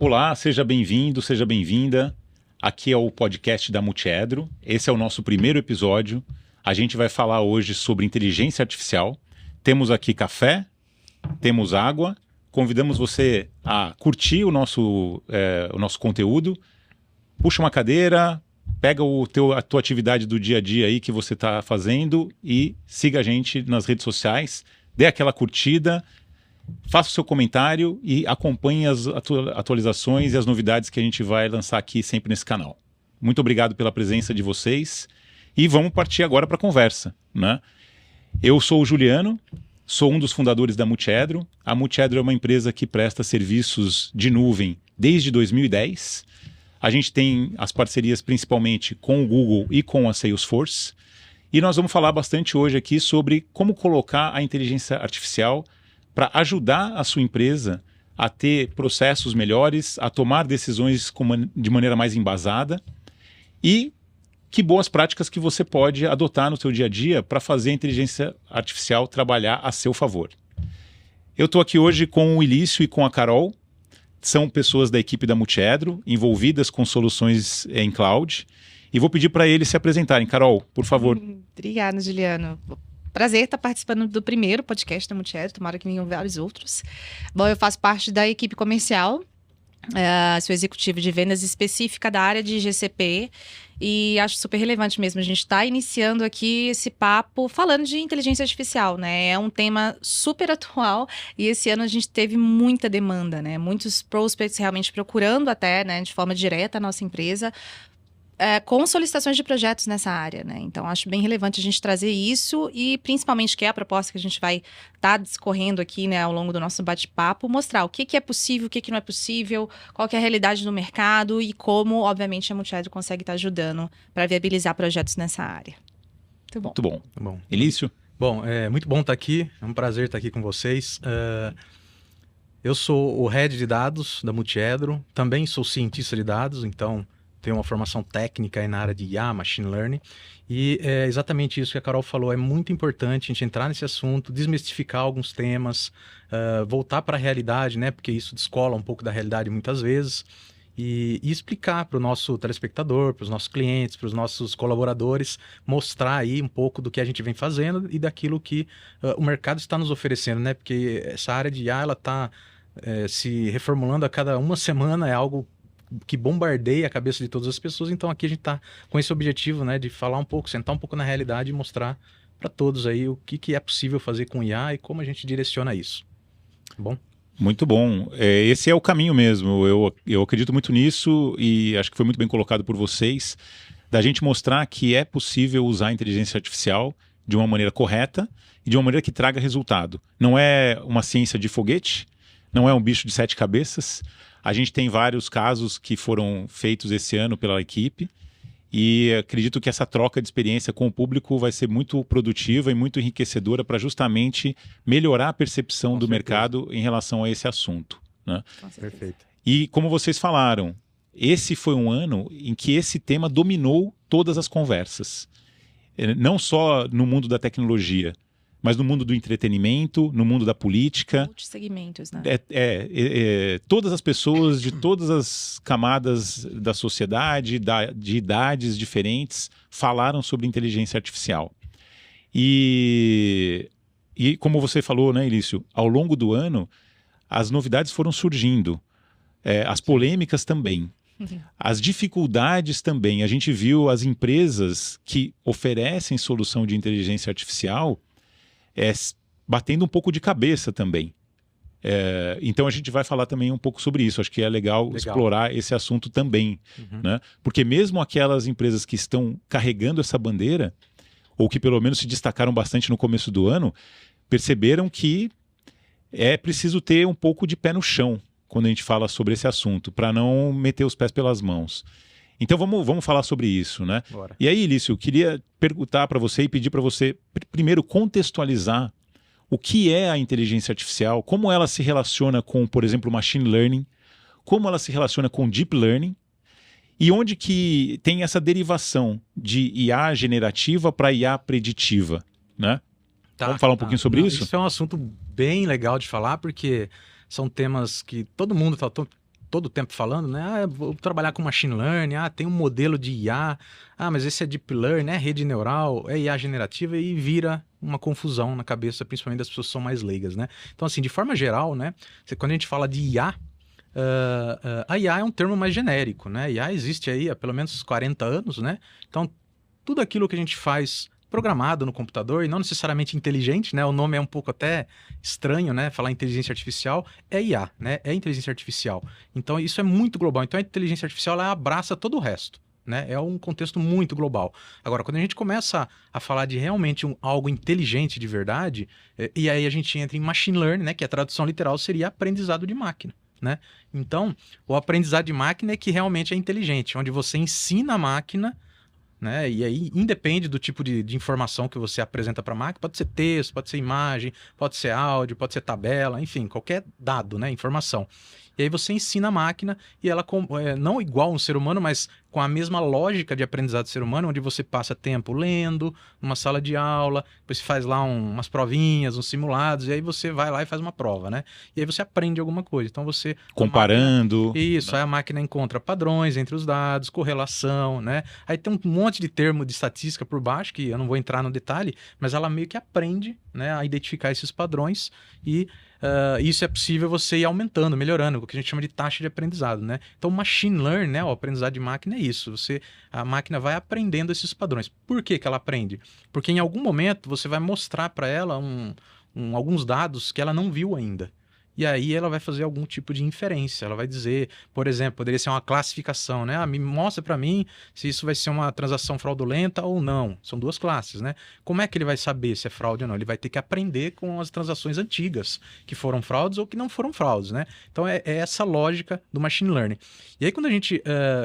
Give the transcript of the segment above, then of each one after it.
Olá, seja bem-vindo, seja bem-vinda. Aqui é o podcast da Multiedro. Esse é o nosso primeiro episódio. A gente vai falar hoje sobre inteligência artificial. Temos aqui café, temos água. Convidamos você a curtir o nosso conteúdo. Puxa uma cadeira, pega a tua atividade do dia a dia aí que você está fazendo e siga a gente nas redes sociais. Dê aquela curtida. Faça o seu comentário e acompanhe as atualizações e as novidades que a gente vai lançar aqui sempre nesse canal. Muito obrigado pela presença de vocês e vamos partir agora para a conversa, né? Eu sou o Juliano, sou um dos fundadores da Multiedro. A Multiedro é uma empresa que presta serviços de nuvem desde 2010. A gente tem as parcerias principalmente com o Google e com a Salesforce. E nós vamos falar bastante hoje aqui sobre como colocar a inteligência artificial para ajudar a sua empresa a ter processos melhores, a tomar decisões de maneira mais embasada e que boas práticas que você pode adotar no seu dia a dia para fazer a inteligência artificial trabalhar a seu favor. Eu estou aqui hoje com o Ilício e com a Carol, são pessoas da equipe da Multiedro, envolvidas com soluções em cloud, e vou pedir para eles se apresentarem. Carol, por favor. Obrigada, Juliano. Prazer estar participando do primeiro podcast da Multiedro, tomara que venham vários outros. Bom, eu faço parte da equipe comercial, sou executivo de vendas específica da área de GCP e acho super relevante mesmo. A gente está iniciando aqui esse papo falando de inteligência artificial, né? É um tema super atual e esse ano a gente teve muita demanda, né? Muitos prospects realmente procurando até, né, de forma direta a nossa empresa, com solicitações de projetos nessa área, né? Então, acho bem relevante a gente trazer isso e, principalmente, que é a proposta que a gente vai estar discorrendo aqui, né, ao longo do nosso bate-papo, mostrar o que é possível, o que não é possível, qual que é a realidade do mercado e como, obviamente, a Multiedro consegue estar ajudando para viabilizar projetos nessa área. Muito bom. Muito bom. Bom. Ilício? Bom, é muito bom estar aqui, é um prazer estar aqui com vocês. Eu sou o Head de Dados da Multiedro, também sou cientista de dados, então tenho uma formação técnica aí na área de IA, Machine Learning, e é exatamente isso que a Carol falou, é muito importante a gente entrar nesse assunto, desmistificar alguns temas, voltar para a realidade, né, porque isso descola um pouco da realidade muitas vezes, e explicar para o nosso telespectador, para os nossos clientes, para os nossos colaboradores, mostrar aí um pouco do que a gente vem fazendo e daquilo que o mercado está nos oferecendo, né, porque essa área de IA, ela está se reformulando a cada uma semana, é algo que bombardeia a cabeça de todas as pessoas, então aqui a gente está com esse objetivo, né, de falar um pouco, sentar um pouco na realidade e mostrar para todos aí o que é possível fazer com IA e como a gente direciona isso. Tá bom? Muito bom. Esse é o caminho mesmo, eu acredito muito nisso e acho que foi muito bem colocado por vocês, da gente mostrar que é possível usar a inteligência artificial de uma maneira correta e de uma maneira que traga resultado. Não é uma ciência de foguete, não é um bicho de 7 cabeças. A gente tem vários casos que foram feitos esse ano pela equipe e acredito que essa troca de experiência com o público vai ser muito produtiva e muito enriquecedora para justamente melhorar a percepção do mercado em relação a esse assunto, né? Perfeito. E como vocês falaram, esse foi um ano em que esse tema dominou todas as conversas. Não só no mundo da tecnologia, mas no mundo do entretenimento, no mundo da política. Multissegmentos, né? Todas as pessoas de todas as camadas da sociedade, de idades diferentes, falaram sobre inteligência artificial. E como você falou, né, Ilício, ao longo do ano, as novidades foram surgindo, as polêmicas também. As dificuldades também. A gente viu as empresas que oferecem solução de inteligência artificial batendo um pouco de cabeça também. Então a gente vai falar também um pouco sobre isso. Acho que é legal explorar esse assunto também, né? Porque mesmo aquelas empresas que estão carregando essa bandeira, ou que pelo menos se destacaram bastante no começo do ano, perceberam que é preciso ter um pouco de pé no chão quando a gente fala sobre esse assunto, para não meter os pés pelas mãos. Então vamos falar sobre isso, né? Bora. E aí, Ilício, eu queria perguntar para você e pedir para você primeiro contextualizar o que é a inteligência artificial, como ela se relaciona com, por exemplo, machine learning, como ela se relaciona com deep learning e onde que tem essa derivação de IA generativa para IA preditiva, né? Vamos falar um pouquinho sobre isso? Isso é um assunto bem legal de falar, porque são temas que todo mundo está todo o tempo falando, né? Vou trabalhar com machine learning, tem um modelo de IA, mas esse é deep learning, é rede neural, é IA generativa, e vira uma confusão na cabeça, principalmente das pessoas que são mais leigas, né? Então, assim, de forma geral, né? Quando a gente fala de IA, a IA é um termo mais genérico, né? IA existe aí há pelo menos 40 anos, né? Então, tudo aquilo que a gente faz programado no computador, e não necessariamente inteligente, né? O nome é um pouco até estranho, né? Falar inteligência artificial, é IA, né? É inteligência artificial. Então, isso é muito global. Então, a inteligência artificial, ela abraça todo o resto, né? É um contexto muito global. Agora, quando a gente começa a falar de realmente algo inteligente de verdade, e aí a gente entra em machine learning, né? Que a tradução literal seria aprendizado de máquina, né? Então, o aprendizado de máquina é que realmente é inteligente, onde você ensina a máquina, né? E aí independe do tipo de informação que você apresenta para a máquina, pode ser texto, pode ser imagem, pode ser áudio, pode ser tabela, enfim, qualquer dado, né? Informação. E aí você ensina a máquina e ela, não igual um ser humano, mas com a mesma lógica de aprendizado do ser humano, onde você passa tempo lendo, numa sala de aula, depois você faz lá umas provinhas, uns simulados, e aí você vai lá e faz uma prova, né? E aí você aprende alguma coisa. Então você... Comparando. Isso, aí a máquina encontra padrões entre os dados, correlação, né? Aí tem um monte de termo de estatística por baixo, que eu não vou entrar no detalhe, mas ela meio que aprende, né, a identificar esses padrões e... isso é possível você ir aumentando, melhorando, o que a gente chama de taxa de aprendizado, né? Então, machine learning, né, o aprendizado de máquina é isso. A máquina vai aprendendo esses padrões. Por que que ela aprende? Porque em algum momento você vai mostrar para ela alguns dados que ela não viu ainda. E aí ela vai fazer algum tipo de inferência. Ela vai dizer, por exemplo, poderia ser uma classificação, né? Me mostra para mim se isso vai ser uma transação fraudulenta ou não. São duas classes, né? Como é que ele vai saber se é fraude ou não? Ele vai ter que aprender com as transações antigas, que foram fraudes ou que não foram fraudes, né? Então é essa lógica do machine learning. E aí quando a gente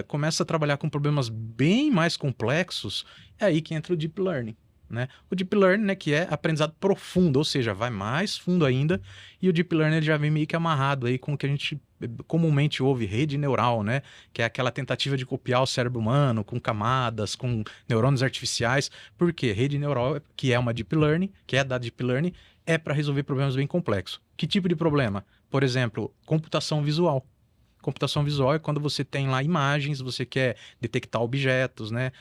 começa a trabalhar com problemas bem mais complexos, é aí que entra o deep learning, né? O Deep Learning, né, que é aprendizado profundo, ou seja, vai mais fundo ainda, e o Deep Learning ele já vem meio que amarrado aí com o que a gente comumente ouve, rede neural, né, que é aquela tentativa de copiar o cérebro humano com camadas, com neurônios artificiais. Por quê? Rede neural, que é uma Deep Learning, que é da Deep Learning, é para resolver problemas bem complexos. Que tipo de problema? Por exemplo, computação visual. Computação visual é quando você tem lá imagens, você quer detectar objetos, né?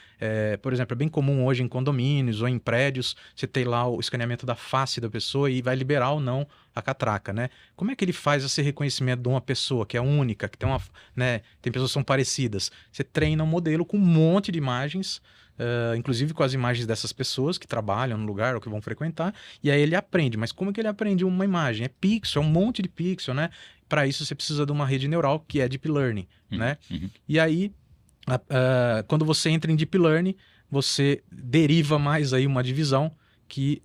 Por exemplo, é bem comum hoje em condomínios ou em prédios, você tem lá o escaneamento da face da pessoa e vai liberar ou não a catraca, né? Como é que ele faz esse reconhecimento de uma pessoa que é única, que tem né? Tem pessoas que são parecidas? Você treina um modelo com um monte de imagens, inclusive com as imagens dessas pessoas que trabalham no lugar ou que vão frequentar, e aí ele aprende. Mas como é que ele aprende uma imagem? É pixel, é um monte de pixel, né? Para isso você precisa de uma rede neural, que é Deep Learning, né? E aí, quando você entra em Deep Learning, você deriva mais aí uma divisão que,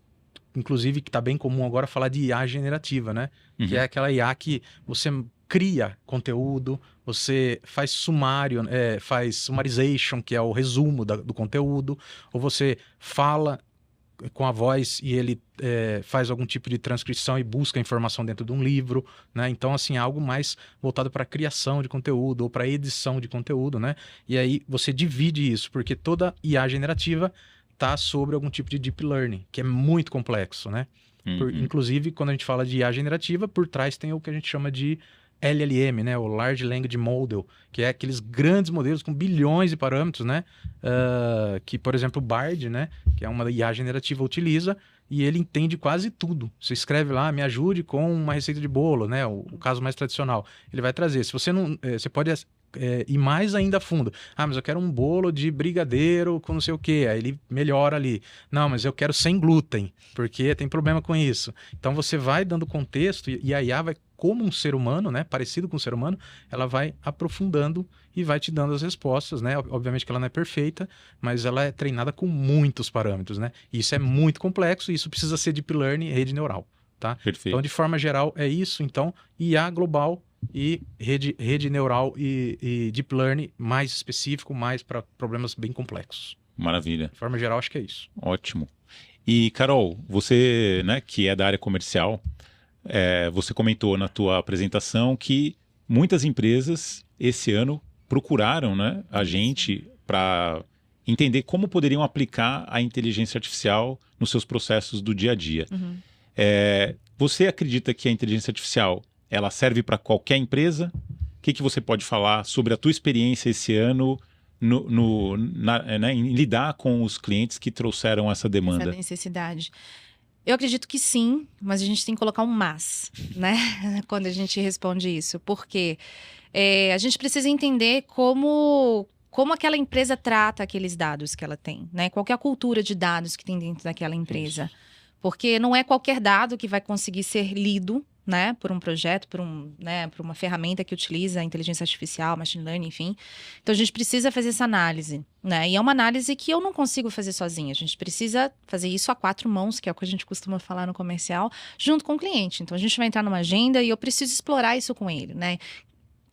inclusive, que está bem comum agora falar de IA generativa, né? Que é aquela IA que você cria conteúdo, você faz sumário, faz summarization, que é o resumo do conteúdo, ou você fala com a voz e ele faz algum tipo de transcrição e busca informação dentro de um livro, né? Então, assim, algo mais voltado para criação de conteúdo ou para edição de conteúdo, né? E aí você divide isso, porque toda IA generativa está sobre algum tipo de deep learning, que é muito complexo, né? Inclusive, quando a gente fala de IA generativa, por trás tem o que a gente chama de LLM, né? O Large Language Model, que é aqueles grandes modelos com bilhões de parâmetros, né? Que, por exemplo, o Bard, né? Que é uma IA generativa, utiliza e ele entende quase tudo. Você escreve lá, me ajude com uma receita de bolo, né? O caso mais tradicional. Ele vai trazer. Se você não... você pode ir mais ainda a fundo. Mas eu quero um bolo de brigadeiro com não sei o quê. Aí ele melhora ali. Não, mas eu quero sem glúten, porque tem problema com isso. Então você vai dando contexto e a IA vai, como um ser humano, né, parecido com um ser humano, ela vai aprofundando e vai te dando as respostas, né? Obviamente que ela não é perfeita, mas ela é treinada com muitos parâmetros, né? E isso é muito complexo e isso precisa ser deep learning e rede neural, tá? Perfeito. Então, de forma geral, é isso. Então, IA global e rede neural e deep learning mais específico, mais para problemas bem complexos. Maravilha. De forma geral, acho que é isso. Ótimo. E, Carol, você, né, que é da área comercial, você comentou na tua apresentação que muitas empresas esse ano procuraram, né, a gente para entender como poderiam aplicar a inteligência artificial nos seus processos do dia a dia. Você acredita que a inteligência artificial ela serve para qualquer empresa? O que você pode falar sobre a tua experiência esse ano em lidar com os clientes que trouxeram essa demanda? Essa necessidade. Eu acredito que sim, mas a gente tem que colocar um mas, né? Quando a gente responde isso. Porque a gente precisa entender como aquela empresa trata aqueles dados que ela tem, né? Qual que é a cultura de dados que tem dentro daquela empresa. Isso. Porque não é qualquer dado que vai conseguir ser lido, né, por um projeto, por uma ferramenta que utiliza a inteligência artificial, machine learning, enfim. Então, a gente precisa fazer essa análise, né? E é uma análise que eu não consigo fazer sozinha. A gente precisa fazer isso a 4 mãos, que é o que a gente costuma falar no comercial, junto com o cliente. Então, a gente vai entrar numa agenda e eu preciso explorar isso com ele, né?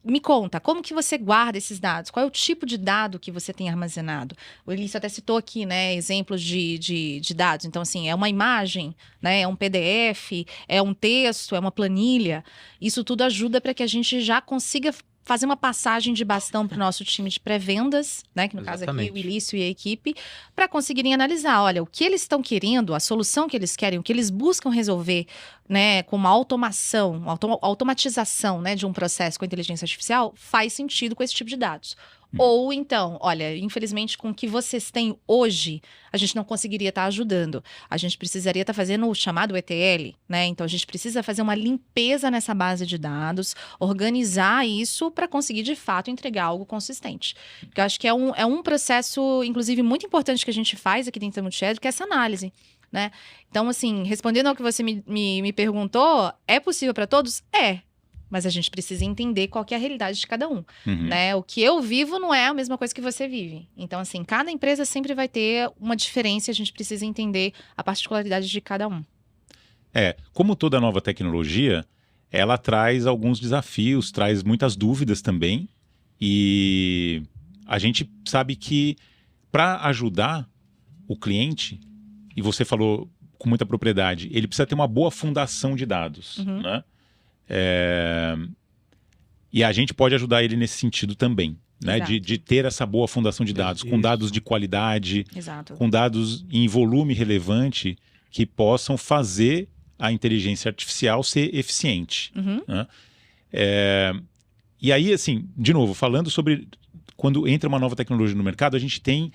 Me conta, como que você guarda esses dados? Qual é o tipo de dado que você tem armazenado? O Elício até citou aqui, né, exemplos de dados. Então, assim, é uma imagem, né, é um PDF, é um texto, é uma planilha. Isso tudo ajuda para que a gente já consiga fazer uma passagem de bastão para o nosso time de pré-vendas, né, que no caso aqui o Elício e a equipe, para conseguirem analisar, olha, o que eles estão querendo, a solução que eles querem, o que eles buscam resolver, né, com uma automação, automatização, né, de um processo com inteligência artificial, faz sentido com esse tipo de dados. Ou então, olha, infelizmente com o que vocês têm hoje, a gente não conseguiria estar ajudando. A gente precisaria estar fazendo o chamado ETL, né? Então a gente precisa fazer uma limpeza nessa base de dados, organizar isso para conseguir de fato entregar algo consistente. Porque eu acho que é um processo, inclusive, muito importante que a gente faz aqui dentro da Multiedro, que é essa análise, né? Então, assim, respondendo ao que você me perguntou, é possível para todos? É. Mas a gente precisa entender qual que é a realidade de cada um, né? O que eu vivo não é a mesma coisa que você vive. Então, assim, cada empresa sempre vai ter uma diferença e a gente precisa entender a particularidade de cada um. Como toda nova tecnologia, ela traz alguns desafios, traz muitas dúvidas também. E a gente sabe que para ajudar o cliente, e você falou com muita propriedade, ele precisa ter uma boa fundação de dados, né? E a gente pode ajudar ele nesse sentido também, né? De ter essa boa fundação de dados, com dados de qualidade, com dados em volume relevante que possam fazer a inteligência artificial ser eficiente. Né? E aí, assim, de novo, falando sobre quando entra uma nova tecnologia no mercado, a gente tem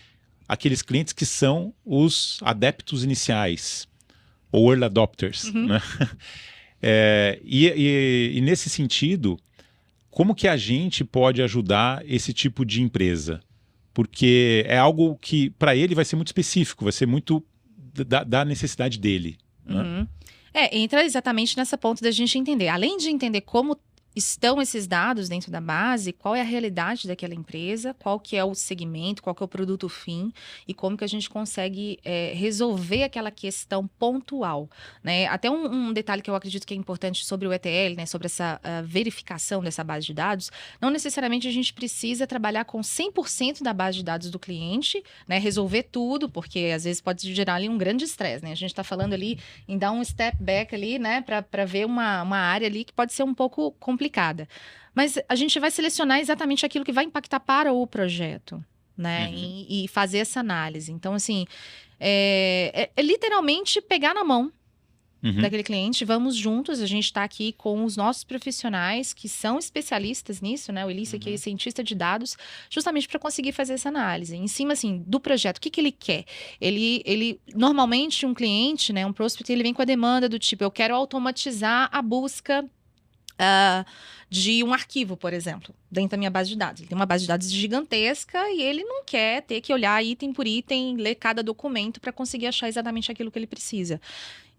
aqueles clientes que são os adeptos iniciais, ou early adopters, né? E nesse sentido, como que a gente pode ajudar esse tipo de empresa? Porque é algo que, para ele, vai ser muito específico, vai ser muito da necessidade dele. Né? Entra exatamente nessa ponta da gente entender. Além de entender como estão esses dados dentro da base, qual é a realidade daquela empresa, qual que é o segmento, qual que é o produto fim e como que a gente consegue resolver aquela questão pontual, né? Até um detalhe que eu acredito que é importante sobre o ETL, né? Sobre essa verificação dessa base de dados, não necessariamente a gente precisa trabalhar com 100% da base de dados do cliente, né? Resolver tudo, porque às vezes pode gerar ali um grande estresse, né? A gente está falando ali em dar um step back ali, né? Para ver uma área ali que pode ser um pouco complicada. Mas a gente vai selecionar exatamente aquilo que vai impactar para o projeto, né? E fazer essa análise. Então, assim, é literalmente pegar na mão daquele cliente, vamos juntos, a gente está aqui com os nossos profissionais que são especialistas nisso, né? O Elício aqui é cientista de dados, justamente para conseguir fazer essa análise. Em cima, assim, do projeto, o que ele quer? Ele normalmente, um cliente, né, um prospect, ele vem com a demanda do tipo, eu quero automatizar a busca de um arquivo, por exemplo, dentro da minha base de dados. Ele tem uma base de dados gigantesca e ele não quer ter que olhar item por item, ler cada documento para conseguir achar exatamente aquilo que ele precisa.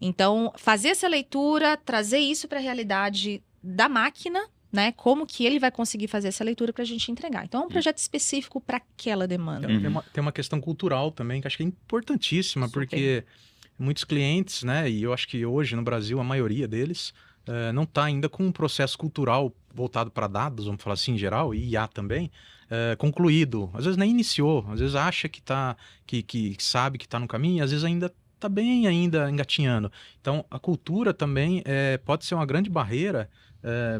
Então, fazer essa leitura, trazer isso para a realidade da máquina, né? Como que ele vai conseguir fazer essa leitura para a gente entregar. Então, é um projeto específico para aquela demanda. Tem uma questão cultural também, que acho que é importantíssima, porque muitos clientes, né? E eu acho que hoje no Brasil, a maioria deles não está ainda com um processo cultural voltado para dados, vamos falar assim, em geral, e IA também, concluído. Às vezes nem iniciou, às vezes acha que sabe que está no caminho, e às vezes ainda está bem ainda engatinhando. Então, a cultura também pode ser uma grande barreira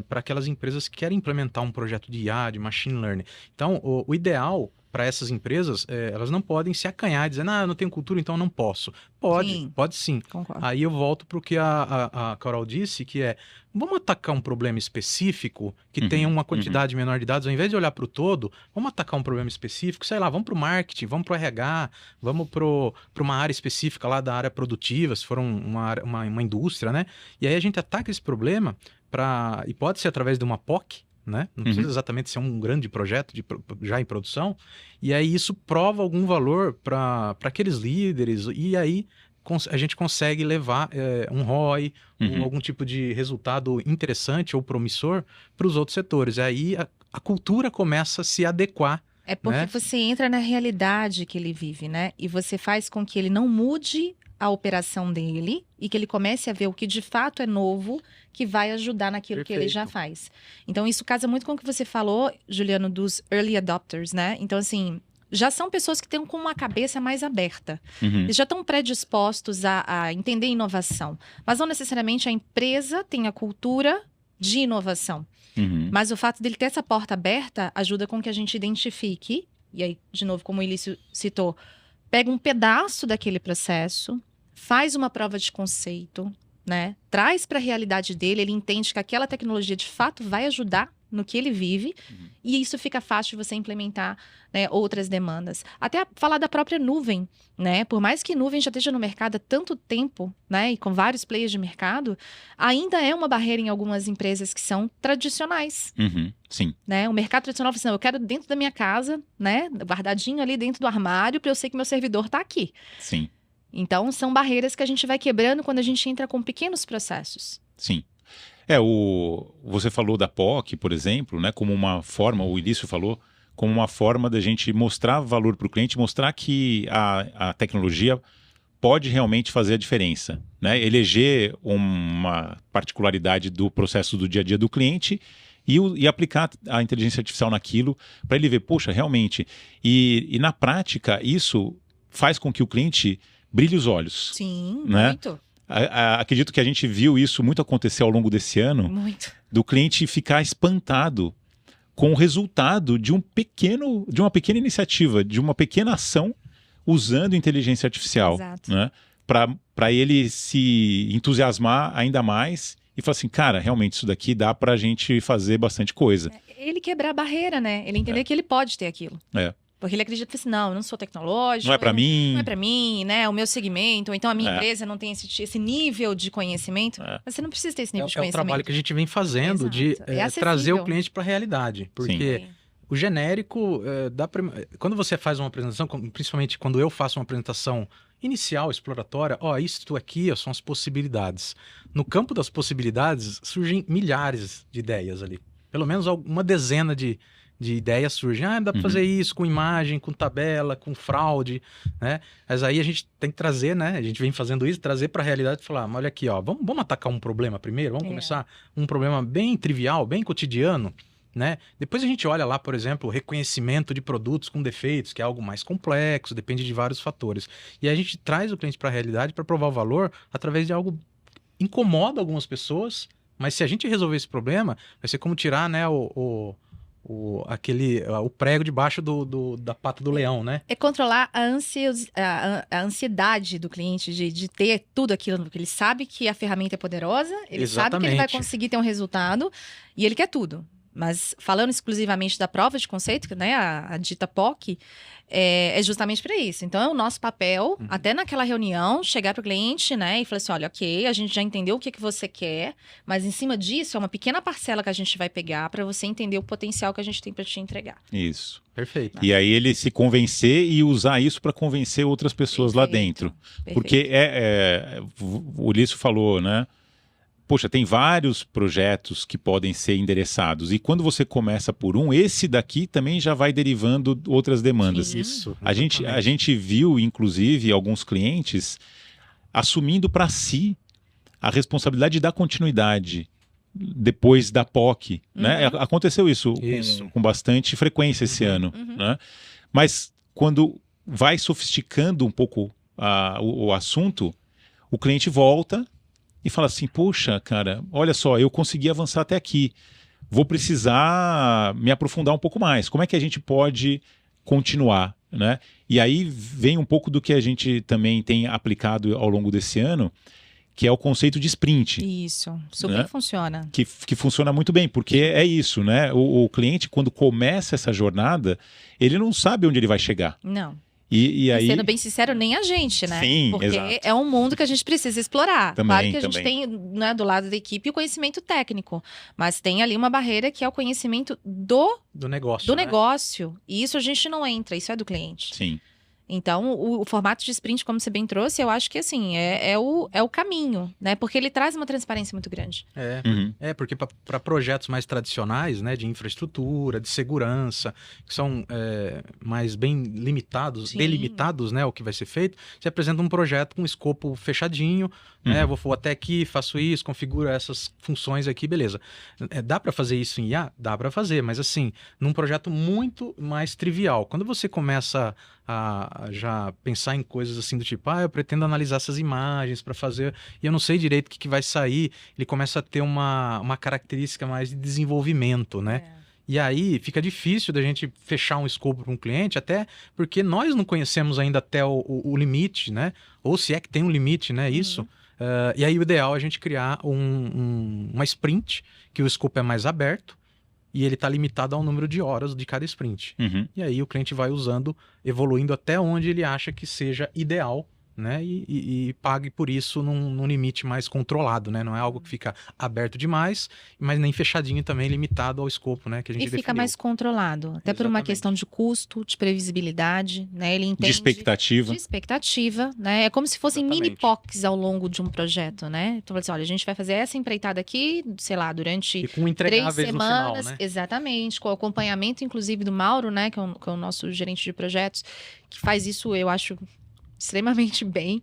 para aquelas empresas que querem implementar um projeto de IA, de machine learning. Então, o ideal para essas empresas, elas não podem se acanhar, dizendo, eu não tenho cultura, então eu não posso. Pode sim. Concordo. Aí eu volto para o que a Carol disse, que vamos atacar um problema específico, que tem uma quantidade menor de dados, ao invés de olhar para o todo, vamos atacar um problema específico, sei lá, vamos para o marketing, vamos para o RH, vamos para uma área específica lá da área produtiva, se for uma indústria, né? E aí a gente ataca esse problema, e pode ser através de uma POC, né? Não precisa exatamente ser um grande projeto já em produção, e aí isso prova algum valor para aqueles líderes, e aí a gente consegue levar um ROI ou algum tipo de resultado interessante ou promissor para os outros setores. E aí a cultura começa a se adequar. É porque né? você entra na realidade que ele vive, né? E você faz com que ele não mude a operação dele e que ele comece a ver o que de fato é novo, que vai ajudar naquilo que ele já faz. Então, isso casa muito com o que você falou, Juliano, dos early adopters, né? Então, assim, já são pessoas que estão com uma cabeça mais aberta. Eles já estão predispostos a entender inovação. Mas não necessariamente a empresa tem a cultura de inovação. Mas o fato dele ter essa porta aberta ajuda com que a gente identifique, e aí, de novo, como o Ilício citou, pega um pedaço daquele processo, faz uma prova de conceito, né? Traz para a realidade dele, ele entende que aquela tecnologia de fato vai ajudar no que ele vive, e isso fica fácil de você implementar, né, outras demandas. Até falar da própria nuvem, né? Por mais que nuvem já esteja no mercado há tanto tempo, né, e com vários players de mercado, ainda é uma barreira em algumas empresas que são tradicionais. Sim. Né? O mercado tradicional fala assim, eu quero dentro da minha casa, né, guardadinho ali dentro do armário, para eu ser que meu servidor está aqui. Sim. Então, são barreiras que a gente vai quebrando quando a gente entra com pequenos processos. Sim. Você falou da POC, por exemplo, né, como uma forma, o Ilício falou, como uma forma da gente mostrar valor para o cliente, mostrar que a tecnologia pode realmente fazer a diferença, né? Eleger uma particularidade do processo do dia a dia do cliente e aplicar a inteligência artificial naquilo para ele ver, poxa, realmente. E na prática, isso faz com que o cliente brilhe os olhos. Sim, né? muito. Acredito que a gente viu isso muito acontecer ao longo desse ano, do cliente ficar espantado com o resultado de uma pequena iniciativa, de uma pequena ação usando inteligência artificial. Exato. Né? Para ele se entusiasmar ainda mais e falar assim, cara, realmente isso daqui dá para a gente fazer bastante coisa. Ele quebrar a barreira, né? Ele entender que ele pode ter aquilo. Porque ele acredita assim, não, eu não sou tecnológico. Não é para mim. Não é para mim, né? O meu segmento, ou então a minha empresa não tem esse nível de conhecimento. Mas você não precisa ter esse nível de conhecimento. É o trabalho que a gente vem fazendo de trazer o cliente para a realidade. Porque o genérico, quando você faz uma apresentação, principalmente quando eu faço uma apresentação inicial, exploratória, isso aqui são as possibilidades. No campo das possibilidades, surgem milhares de ideias ali. Pelo menos uma dezena de ideias surgem. Dá para fazer isso com imagem, com tabela, com fraude, né? Mas aí a gente tem que trazer, né? A gente vem fazendo isso, trazer para a realidade e falar, mas olha aqui, vamos atacar um problema primeiro? Vamos começar um problema bem trivial, bem cotidiano, né? Depois a gente olha lá, por exemplo, o reconhecimento de produtos com defeitos, que é algo mais complexo, depende de vários fatores. E aí a gente traz o cliente para a realidade para provar o valor através de algo que incomoda algumas pessoas, mas se a gente resolver esse problema, vai ser como tirar, né, o prego debaixo da pata do leão, né? É controlar a ansiedade do cliente de ter tudo aquilo, porque ele sabe que a ferramenta é poderosa, ele sabe que ele vai conseguir ter um resultado e ele quer tudo. Mas falando exclusivamente da prova de conceito, né, a dita POC, é justamente para isso. Então, é o nosso papel, até naquela reunião, chegar para o cliente, né, e falar assim, olha, ok, a gente já entendeu o que você quer, mas em cima disso é uma pequena parcela que a gente vai pegar para você entender o potencial que a gente tem para te entregar. Isso. Perfeito. E aí ele se convencer e usar isso para convencer outras pessoas lá dentro. Perfeito. Porque o Ilício falou, né? Poxa, tem vários projetos que podem ser endereçados. E quando você começa por esse daqui também já vai derivando outras demandas. Sim. Isso. A gente viu, inclusive, alguns clientes assumindo para si a responsabilidade da continuidade depois da POC. Né? Aconteceu isso. Com bastante frequência esse ano. Né? Mas quando vai sofisticando um pouco o assunto, o cliente volta e fala assim, poxa, cara, olha só, eu consegui avançar até aqui. Vou precisar me aprofundar um pouco mais. Como é que a gente pode continuar, né? E aí vem um pouco do que a gente também tem aplicado ao longo desse ano, que é o conceito de sprint. Isso, super né? funciona. Que funciona muito bem, porque é isso, né? O cliente, quando começa essa jornada, ele não sabe onde ele vai chegar. Não. E aí... sendo bem sincero, nem a gente, né? Sim, porque exato. é um mundo que a gente precisa explorar. Também, claro que a gente também. tem, né, do lado da equipe, o conhecimento técnico. Mas tem ali uma barreira que é o conhecimento do negócio. né? negócio. E isso a gente não entra, isso é do cliente. Sim. Então, o formato de sprint, como você bem trouxe, eu acho que assim, é o caminho, né? Porque ele traz uma transparência muito grande. Uhum. Porque para projetos mais tradicionais, né, de infraestrutura, de segurança, que são mais bem limitados, Sim. delimitados, né, o que vai ser feito, você apresenta um projeto com um escopo fechadinho, né, vou até aqui, faço isso, configuro essas funções aqui, beleza. Dá para fazer isso em IA? Dá para fazer, mas assim, num projeto muito mais trivial. Quando você começa a já pensar em coisas assim do tipo, eu pretendo analisar essas imagens para fazer, e eu não sei direito o que vai sair, ele começa a ter uma característica mais de desenvolvimento, né? E aí fica difícil da gente fechar um escopo para um cliente, até porque nós não conhecemos ainda até o limite, né? Ou se é que tem um limite, né? Isso. E aí o ideal é a gente criar uma sprint, que o escopo é mais aberto, e ele está limitado ao número de horas de cada sprint. Uhum. E aí o cliente vai usando, evoluindo até onde ele acha que seja ideal, né? E pague por isso num limite mais controlado, né? Não é algo que fica aberto demais, mas nem fechadinho também, limitado ao escopo, né? Que a gente E fica definiu. mais controlado, até por uma Exatamente. questão de custo, de previsibilidade, né? Ele entende De expectativa. de expectativa, né? É como se fossem Exatamente. mini POCs ao longo de um projeto, né? Então, assim, olha, a gente vai fazer essa empreitada aqui, sei lá, durante E com 3 entregáveis no final, semanas, né? exatamente, com o acompanhamento, inclusive, do Mauro, né? Que é o nosso gerente de projetos, que faz isso, eu acho, extremamente bem.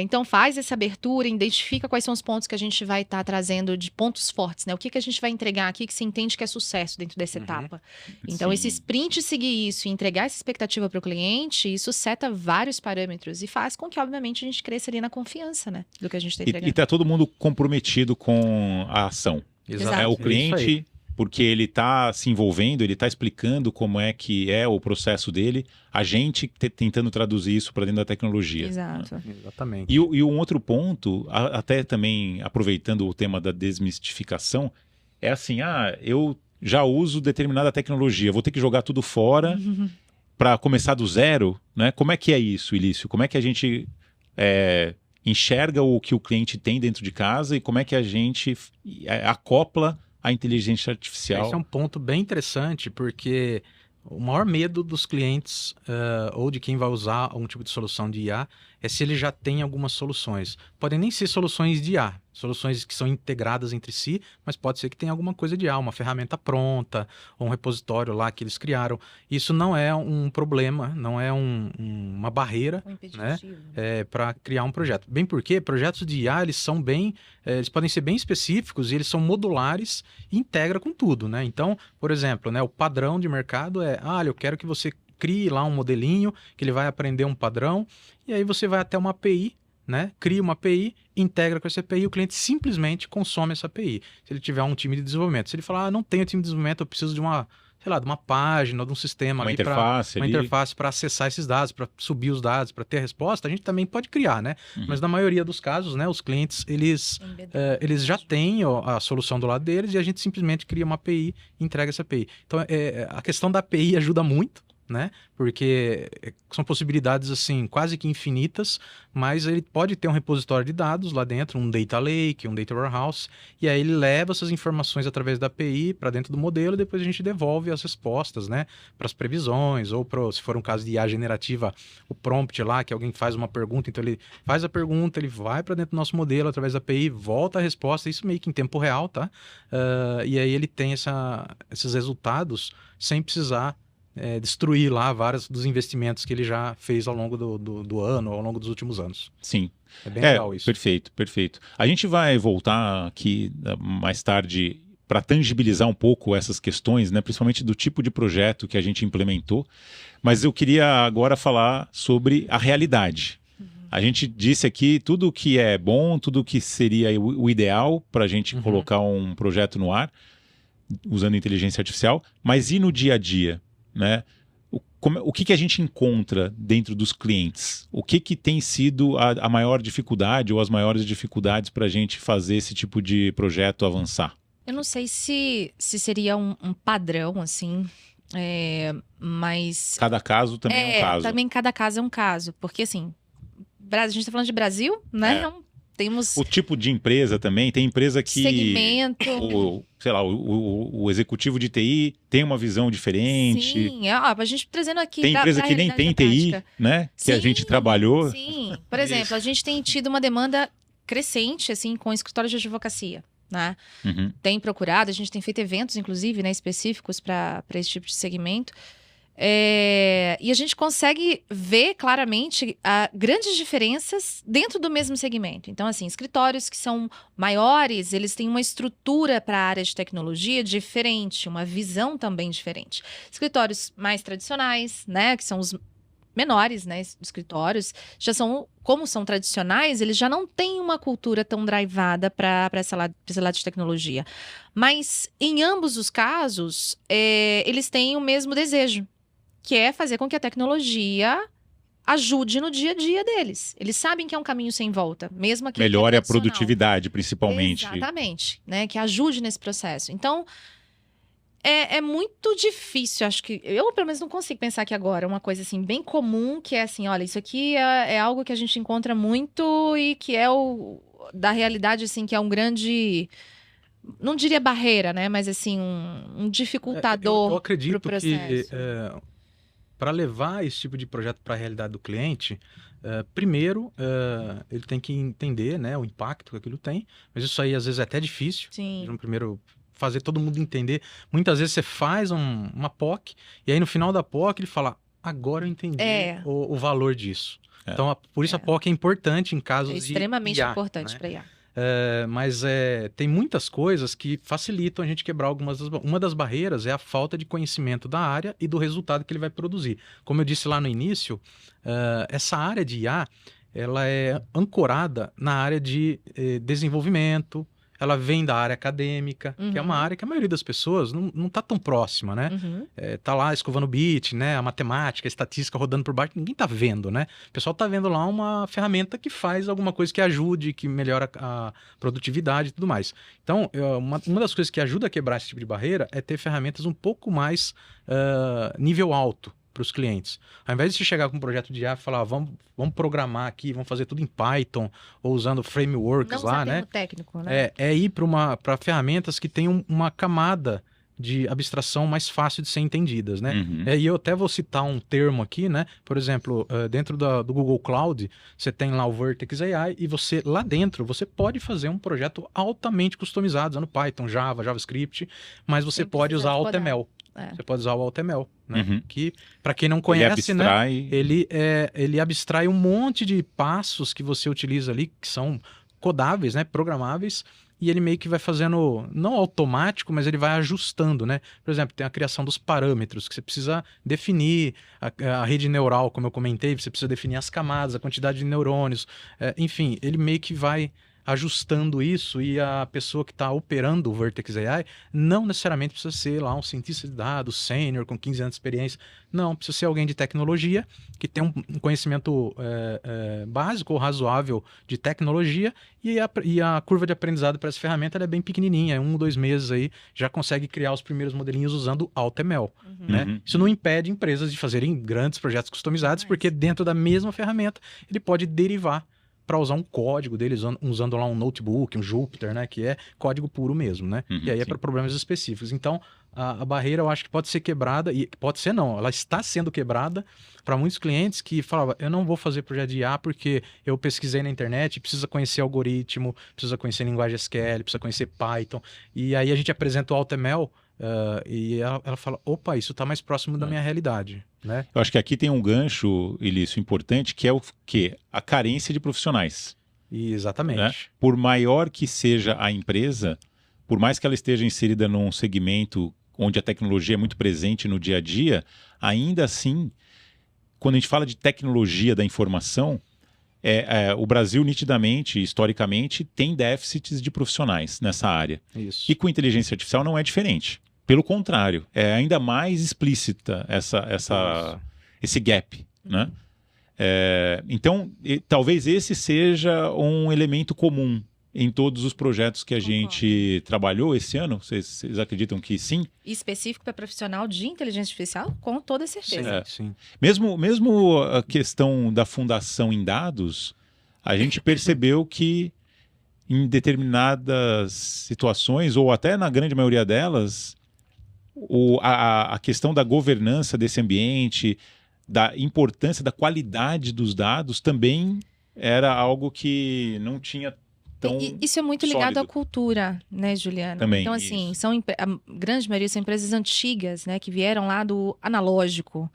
Então faz essa abertura, identifica quais são os pontos que a gente vai estar trazendo de pontos fortes, né? O que a gente vai entregar aqui que se entende que é sucesso dentro dessa etapa. Então Sim. esse sprint seguir isso e entregar essa expectativa para o cliente, isso seta vários parâmetros e faz com que, obviamente, a gente cresça ali na confiança, né? Do que a gente está entregando. E tá todo mundo comprometido com a ação. Exato. É o isso aí. cliente, porque ele está se envolvendo, ele está explicando como é que é o processo dele, a gente tentando traduzir isso para dentro da tecnologia. Exato. Exatamente. E um outro ponto, até também aproveitando o tema da desmistificação, é assim, eu já uso determinada tecnologia, vou ter que jogar tudo fora para começar do zero, né? Como é que é isso, Ilício? Como é que a gente enxerga o que o cliente tem dentro de casa e como é que a gente acopla a inteligência artificial? Esse é um ponto bem interessante, porque o maior medo dos clientes ou de quem vai usar algum tipo de solução de IA é se ele já tem algumas soluções. Podem nem ser soluções de IA, soluções que são integradas entre si, mas pode ser que tenha alguma coisa de IA, uma ferramenta pronta, ou um repositório lá que eles criaram. Isso não é um problema, não é uma barreira, né, para criar um projeto. Bem porque projetos de IA, eles são eles podem ser bem específicos e eles são modulares e integra com tudo, né? Então, por exemplo, né, o padrão de mercado eu quero que você crie lá um modelinho, que ele vai aprender um padrão, e aí você vai até uma API, né? Cria uma API, integra com essa API, o cliente simplesmente consome essa API. Se ele tiver um time de desenvolvimento. Se ele falar, não tenho time de desenvolvimento, eu preciso de uma página, de um sistema, Uma interface para acessar esses dados, para subir os dados, para ter a resposta, a gente também pode criar, né? Mas na maioria dos casos, né, os clientes, eles já têm a solução do lado deles e a gente simplesmente cria uma API e entrega essa API. Então, a questão da API ajuda muito, né? Porque são possibilidades assim quase que infinitas, mas ele pode ter um repositório de dados lá dentro, um data lake, um data warehouse, e aí ele leva essas informações através da API para dentro do modelo e depois a gente devolve as respostas, né, para as previsões ou se for um caso de IA generativa, o prompt lá que alguém faz uma pergunta, então ele faz a pergunta, ele vai para dentro do nosso modelo através da API, volta a resposta, isso meio que em tempo real, tá? E aí ele tem esses resultados sem precisar destruir lá vários dos investimentos que ele já fez ao longo do ano, ao longo dos últimos anos. Sim. É bem legal isso. Perfeito, perfeito. A gente vai voltar aqui mais tarde para tangibilizar um pouco essas questões, né, principalmente do tipo de projeto que a gente implementou, mas eu queria agora falar sobre a realidade. A gente disse aqui tudo que é bom, tudo que seria o ideal para a gente colocar um projeto no ar, usando inteligência artificial, mas e no dia a dia? Né? o que a gente encontra dentro dos clientes? O que tem sido a maior dificuldade ou as maiores dificuldades para a gente fazer esse tipo de projeto avançar? Eu não sei se seria um padrão, assim, mas... Cada caso também é um caso. Também cada caso é um caso. Porque, assim, a gente está falando de Brasil, né? Então, temos... O tipo de empresa também, tem empresa que... Segmento... Sei lá, o executivo de TI tem uma visão diferente. Sim, a gente trazendo aqui... Tem empresa que nem tem TI, né? Que a gente trabalhou. Sim, por exemplo, a gente tem tido uma demanda crescente, assim, com escritórios de advocacia, né? Uhum. Tem procurado, a gente tem feito eventos, inclusive, né, específicos para esse tipo de segmento. E a gente consegue ver claramente grandes diferenças dentro do mesmo segmento. Então, assim, escritórios que são maiores, eles têm uma estrutura para a área de tecnologia diferente, uma visão também diferente. Escritórios mais tradicionais, né, que são os menores, né, escritórios, como são tradicionais, eles já não têm uma cultura tão drivada para esse lado de tecnologia. Mas, em ambos os casos, eles têm o mesmo desejo, que é fazer com que a tecnologia ajude no dia a dia deles. Eles sabem que é um caminho sem volta, mesmo aquele melhore a produtividade, principalmente. Exatamente, né? Que ajude nesse processo. Então, é muito difícil, acho que... Eu, pelo menos, não consigo pensar aqui agora uma coisa, assim, bem comum, que é assim, olha, isso aqui é algo que a gente encontra muito e que é da realidade, assim, que é um grande... Não diria barreira, né? Mas, assim, um dificultador. Eu acredito pro processo. que para levar esse tipo de projeto para a realidade do cliente, primeiro, ele tem que entender, né, o impacto que aquilo tem, mas isso aí às vezes é até difícil. Sim. Primeiro, fazer todo mundo entender. Muitas vezes você faz uma POC e aí no final da POC ele fala, agora eu entendi o valor disso. Então, por isso a POC é importante em casos de extremamente IA, importante né? para IA. Mas tem muitas coisas que facilitam a gente quebrar uma das barreiras é a falta de conhecimento da área e do resultado que ele vai produzir. Como eu disse lá no início, essa área de IA, ela é ancorada na área de desenvolvimento, ela vem da área acadêmica, que é uma área que a maioria das pessoas não está tão próxima, né? Tá lá escovando bit, né? A matemática, a estatística rodando por baixo, ninguém tá vendo, né? O pessoal tá vendo lá uma ferramenta que faz alguma coisa que ajude, que melhora a produtividade e tudo mais. Então, uma das coisas que ajuda a quebrar esse tipo de barreira é ter ferramentas um pouco mais nível alto para os clientes. Ao invés de você chegar com um projeto de IA e falar, vamos programar aqui, vamos fazer tudo em Python, ou usando frameworks lá, né? Técnico, né? Ir para ferramentas que tenham uma camada de abstração mais fácil de ser entendidas, né? E eu até vou citar um termo aqui, né? Por exemplo, dentro do Google Cloud, você tem lá o Vertex AI e lá dentro você pode fazer um projeto altamente customizado, usando Python, Java, JavaScript, mas você pode usar AutoML. Você pode usar o AutoML, né? Que, para quem não conhece, ele abstrai um monte de passos que você utiliza ali, que são codáveis, né? Programáveis, e ele meio que vai fazendo, não automático, mas ele vai ajustando, né? Por exemplo, tem a criação dos parâmetros, que você precisa definir a rede neural, como eu comentei, você precisa definir as camadas, a quantidade de neurônios, enfim, ele meio que vai ajustando isso, e a pessoa que está operando o Vertex AI não necessariamente precisa ser lá um cientista de dados sênior com 15 anos de experiência. Não, precisa ser alguém de tecnologia que tem um conhecimento básico ou razoável de tecnologia, e a curva de aprendizado para essa ferramenta ela é bem pequenininha, 1 ou 2 meses aí já consegue criar os primeiros modelinhos usando AutoML. Né? Isso não impede empresas de fazerem grandes projetos customizados, porque dentro da mesma ferramenta ele pode derivar para usar um código deles, usando lá um notebook, um Jupyter, né, que é código puro mesmo, né? E aí é para problemas específicos. Então, a barreira eu acho que pode ser quebrada, e pode ser não, ela está sendo quebrada para muitos clientes que falavam, eu não vou fazer projeto de IA porque eu pesquisei na internet, precisa conhecer algoritmo, precisa conhecer linguagem SQL, precisa conhecer Python, e aí a gente apresenta o AutoML, e ela fala, opa, isso está mais próximo da minha realidade. Né? Eu acho que aqui tem um gancho, Ilício, importante, que é o quê? A carência de profissionais. Exatamente. Né? Por maior que seja a empresa, por mais que ela esteja inserida num segmento onde a tecnologia é muito presente no dia a dia, ainda assim, quando a gente fala de tecnologia da informação, o Brasil nitidamente, historicamente, tem déficits de profissionais nessa área. Isso. E com inteligência artificial não é diferente. Pelo contrário, é ainda mais explícita esse gap, né? Então, talvez esse seja um elemento comum em todos os projetos que a gente trabalhou esse ano. Vocês acreditam que sim? Específico para profissional de inteligência artificial, com toda certeza. Sim. Mesmo a questão da fundação em dados, a gente percebeu que em determinadas situações, ou até na grande maioria delas, a questão da governança desse ambiente, da importância da qualidade dos dados, também era algo que não tinha tão Isso é muito ligado sólido. à cultura, né, Juliana? Também, então, assim, isso. a grande maioria são empresas antigas, né, que vieram lá do analógico.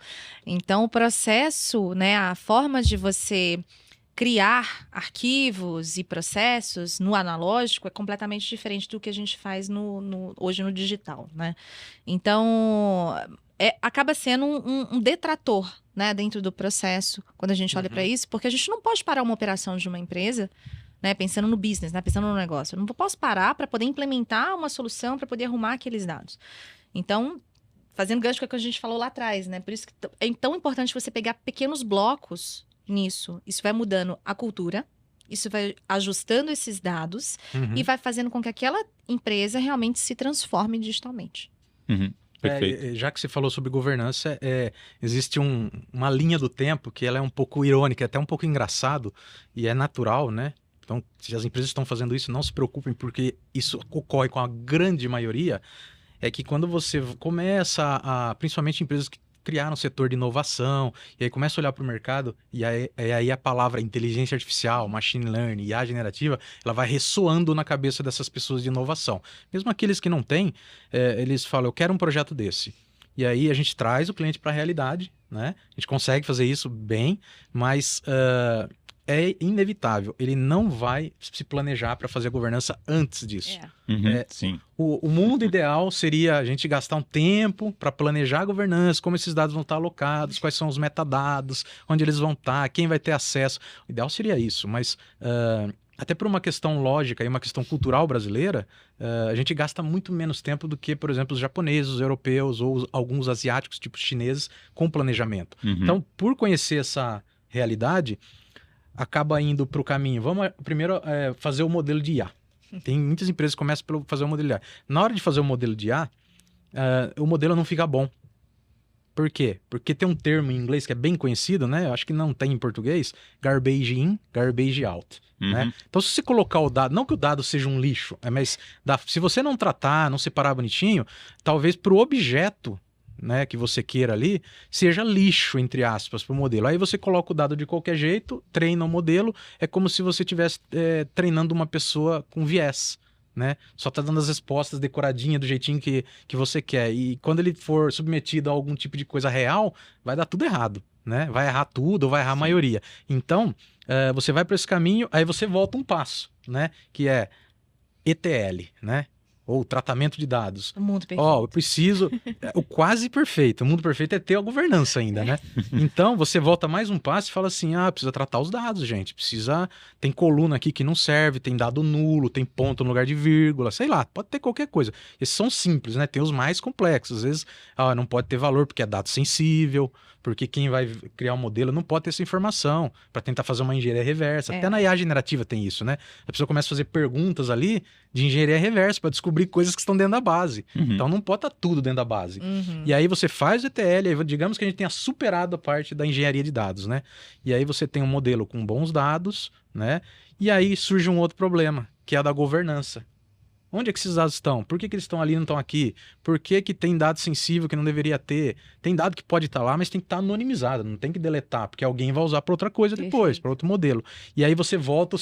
Então, o processo, né, a forma de você criar arquivos e processos no analógico é completamente diferente do que a gente faz hoje no digital, né? Então, acaba sendo um detrator, né, dentro do processo, quando a gente olha para isso, porque a gente não pode parar uma operação de uma empresa, né, pensando no business, né, pensando no negócio. Eu não posso parar para poder implementar uma solução, para poder arrumar aqueles dados. Então, fazendo gancho com o que a gente falou lá atrás, né? Por isso que é tão importante você pegar pequenos blocos nisso. Isso vai mudando a cultura, isso vai ajustando esses dados e vai fazendo com que aquela empresa realmente se transforme digitalmente. Perfeito. Já que você falou sobre governança, existe uma linha do tempo que ela é um pouco irônica, até um pouco engraçado, e é natural, né? Então, se as empresas estão fazendo isso, não se preocupem, porque isso ocorre com a grande maioria, é que quando você começa principalmente empresas que criaram um setor de inovação, e aí começa a olhar para o mercado, e aí a palavra inteligência artificial, machine learning, IA generativa, ela vai ressoando na cabeça dessas pessoas de inovação. Mesmo aqueles que não têm, eles falam, eu quero um projeto desse. E aí a gente traz o cliente para a realidade, né? A gente consegue fazer isso bem, mas é inevitável. Ele não vai se planejar para fazer a governança antes disso. Sim. O mundo ideal seria a gente gastar um tempo para planejar a governança, como esses dados vão estar alocados, quais são os metadados, onde eles vão estar, quem vai ter acesso. O ideal seria isso, mas até por uma questão lógica e uma questão cultural brasileira, a gente gasta muito menos tempo do que, por exemplo, os japoneses, os europeus ou alguns asiáticos, tipo chineses, com planejamento. Então, por conhecer essa realidade, acaba indo para o caminho. Vamos primeiro fazer o modelo de IA. Tem muitas empresas que começam pelo fazer o modelo de IA. Na hora de fazer o modelo de IA, o modelo não fica bom. Por quê? Porque tem um termo em inglês que é bem conhecido, né? Eu acho que não tem em português. Garbage in, garbage out. Né? Então, se você colocar o dado... Não que o dado seja um lixo, mas se você não tratar, não separar bonitinho, talvez para o objeto, né, que você queira ali, seja lixo, entre aspas, para o modelo. Aí você coloca o dado de qualquer jeito, treina o modelo, é como se você estivesse treinando uma pessoa com viés, né? Só está dando as respostas decoradinha do jeitinho que você quer. E quando ele for submetido a algum tipo de coisa real, vai dar tudo errado, né? Vai errar tudo ou vai errar a maioria. Então, você vai para esse caminho, aí você volta um passo, né? Que é ETL, né? Ou tratamento de dados. O mundo perfeito. Eu preciso... o quase perfeito. O mundo perfeito é ter a governança ainda, né? Então, você volta mais um passo e fala assim, precisa tratar os dados, gente. Tem coluna aqui que não serve, tem dado nulo, tem ponto no lugar de vírgula, sei lá, pode ter qualquer coisa. Esses são simples, né? Tem os mais complexos. Às vezes, não pode ter valor porque é dado sensível, porque quem vai criar um modelo não pode ter essa informação para tentar fazer uma engenharia reversa. Até na IA generativa tem isso, né? A pessoa começa a fazer perguntas ali de engenharia reversa para descobrir coisas que estão dentro da base. Então não pode estar tudo dentro da base. E aí você faz o ETL, aí digamos que a gente tenha superado a parte da engenharia de dados, né? E aí você tem um modelo com bons dados, né? E aí surge um outro problema, que é a da governança. Onde é que esses dados estão? Por que eles estão ali e não estão aqui? Por que tem dado sensível que não deveria ter? Tem dado que pode estar lá, mas tem que estar anonimizado, não tem que deletar, porque alguém vai usar para outra coisa depois, para outro modelo. E aí você volta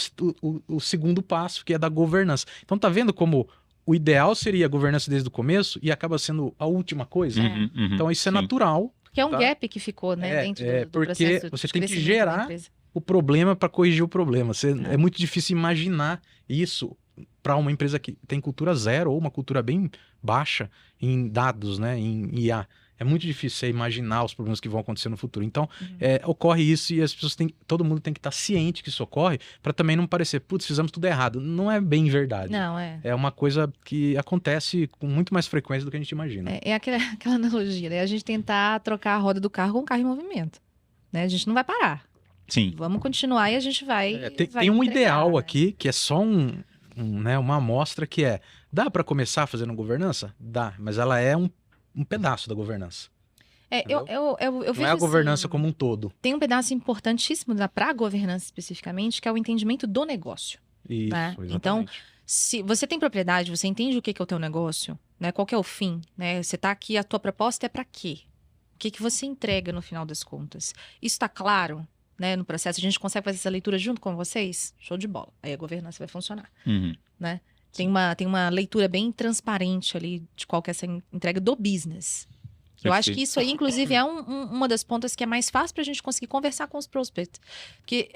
o segundo passo, que é da governança. Então tá vendo como o ideal seria a governança desde o começo e acaba sendo a última coisa? Então isso é natural. Porque é um gap que ficou, né, dentro do processo. Porque você tem que gerar o problema para corrigir o problema. É muito difícil imaginar isso para uma empresa que tem cultura zero ou uma cultura bem baixa em dados, né, em IA. É muito difícil você imaginar os problemas que vão acontecer no futuro. Então, ocorre isso e as pessoas todo mundo tem que estar ciente que isso ocorre para também não parecer, putz, fizemos tudo errado. Não é bem verdade. Não, é. É uma coisa que acontece com muito mais frequência do que a gente imagina. É aquela analogia, né? A gente tentar trocar a roda do carro com o carro em movimento. Né? A gente não vai parar. Sim. Vamos continuar e a gente vai. Tem um entregar, ideal né? aqui que é só né, uma amostra que dá para começar fazendo governança? Dá, mas ela é um pedaço da governança. Eu Não vejo é a governança assim, como um todo. tem um pedaço importantíssimo para a governança especificamente, que é o entendimento do negócio. Isso, Né? exatamente. Então, se você tem propriedade, você entende o que é o teu negócio, né? Qual que é o fim, né? Você está aqui, a tua proposta é para quê? O que você entrega no final das contas? Isso está claro, né? No processo, a gente consegue fazer essa leitura junto com vocês? Show de bola. Aí a governança vai funcionar, Uhum. né? Tem uma leitura bem transparente ali de qual que é essa entrega do business. Eu acho que isso aí, inclusive, é uma das pontas que é mais fácil para a gente conseguir conversar com os prospects. Porque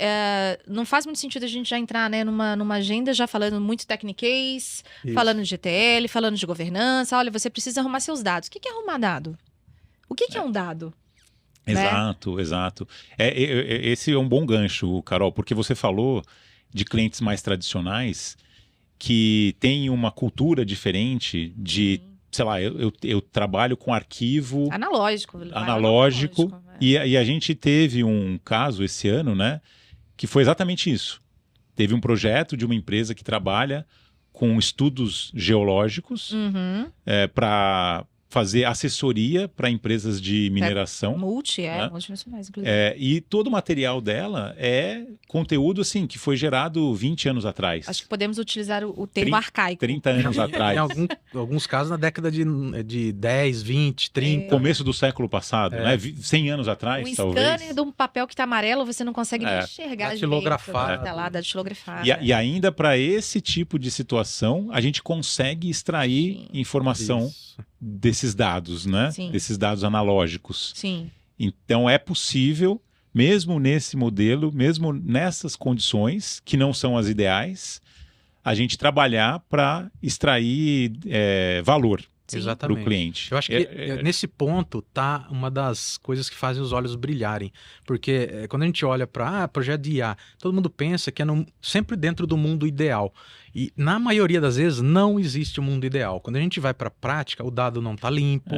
não faz muito sentido a gente já entrar, né, numa agenda já falando muito techniquez, falando de GTL, falando de governança. Olha, você precisa arrumar seus dados. O que é arrumar dado? O que é um dado? Exato, exato. Esse é um bom gancho, Carol, porque você falou de clientes mais tradicionais que têm uma cultura diferente de... Sei lá, eu trabalho com arquivo analógico. E a gente teve um caso esse ano, né, que foi exatamente isso. Teve um projeto de uma empresa que trabalha com estudos geológicos para fazer assessoria para empresas de mineração. Multinacionais, inclusive. E todo o material dela é conteúdo assim que foi gerado 20 anos atrás. Acho que podemos utilizar o termo arcaico. 30 anos atrás. Em alguns casos na década de 10, 20, 30. Começo do século passado, né? 100 anos atrás, talvez. Scanner de um papel que está amarelo, você não consegue nem enxergar. Datilografado. Tá lá, datilografado. E ainda para esse tipo de situação, a gente consegue extrair informação desses dados, né? Sim. Desses dados analógicos. Sim. Então é possível, mesmo nesse modelo, mesmo nessas condições, que não são as ideais, a gente trabalhar para extrair valor para o cliente. Eu acho que nesse ponto tá uma das coisas que fazem os olhos brilharem. Porque quando a gente olha para projeto de IA, todo mundo pensa que é sempre dentro do mundo ideal. E na maioria das vezes não existe um mundo ideal. Quando a gente vai para a prática, o dado não está limpo.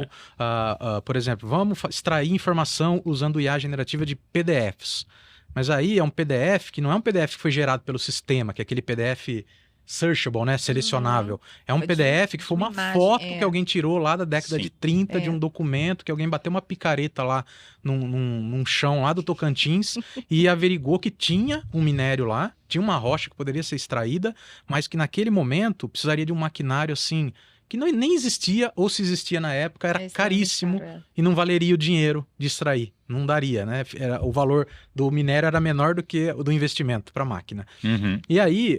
Por exemplo, vamos extrair informação usando IA generativa de PDFs. Mas aí é um PDF que não é um PDF que foi gerado pelo sistema, que é aquele PDF... searchable, né? Selecionável. É um PDF que foi uma foto que alguém tirou lá da década de 30 de um documento, que alguém bateu uma picareta lá num chão lá do Tocantins e averigou que tinha um minério lá, tinha uma rocha que poderia ser extraída, mas que naquele momento precisaria de um maquinário assim, que nem existia, ou se existia na época, era caríssimo e não valeria o dinheiro de extrair. Não daria, né? O valor do minério era menor do que o do investimento para a máquina. E aí,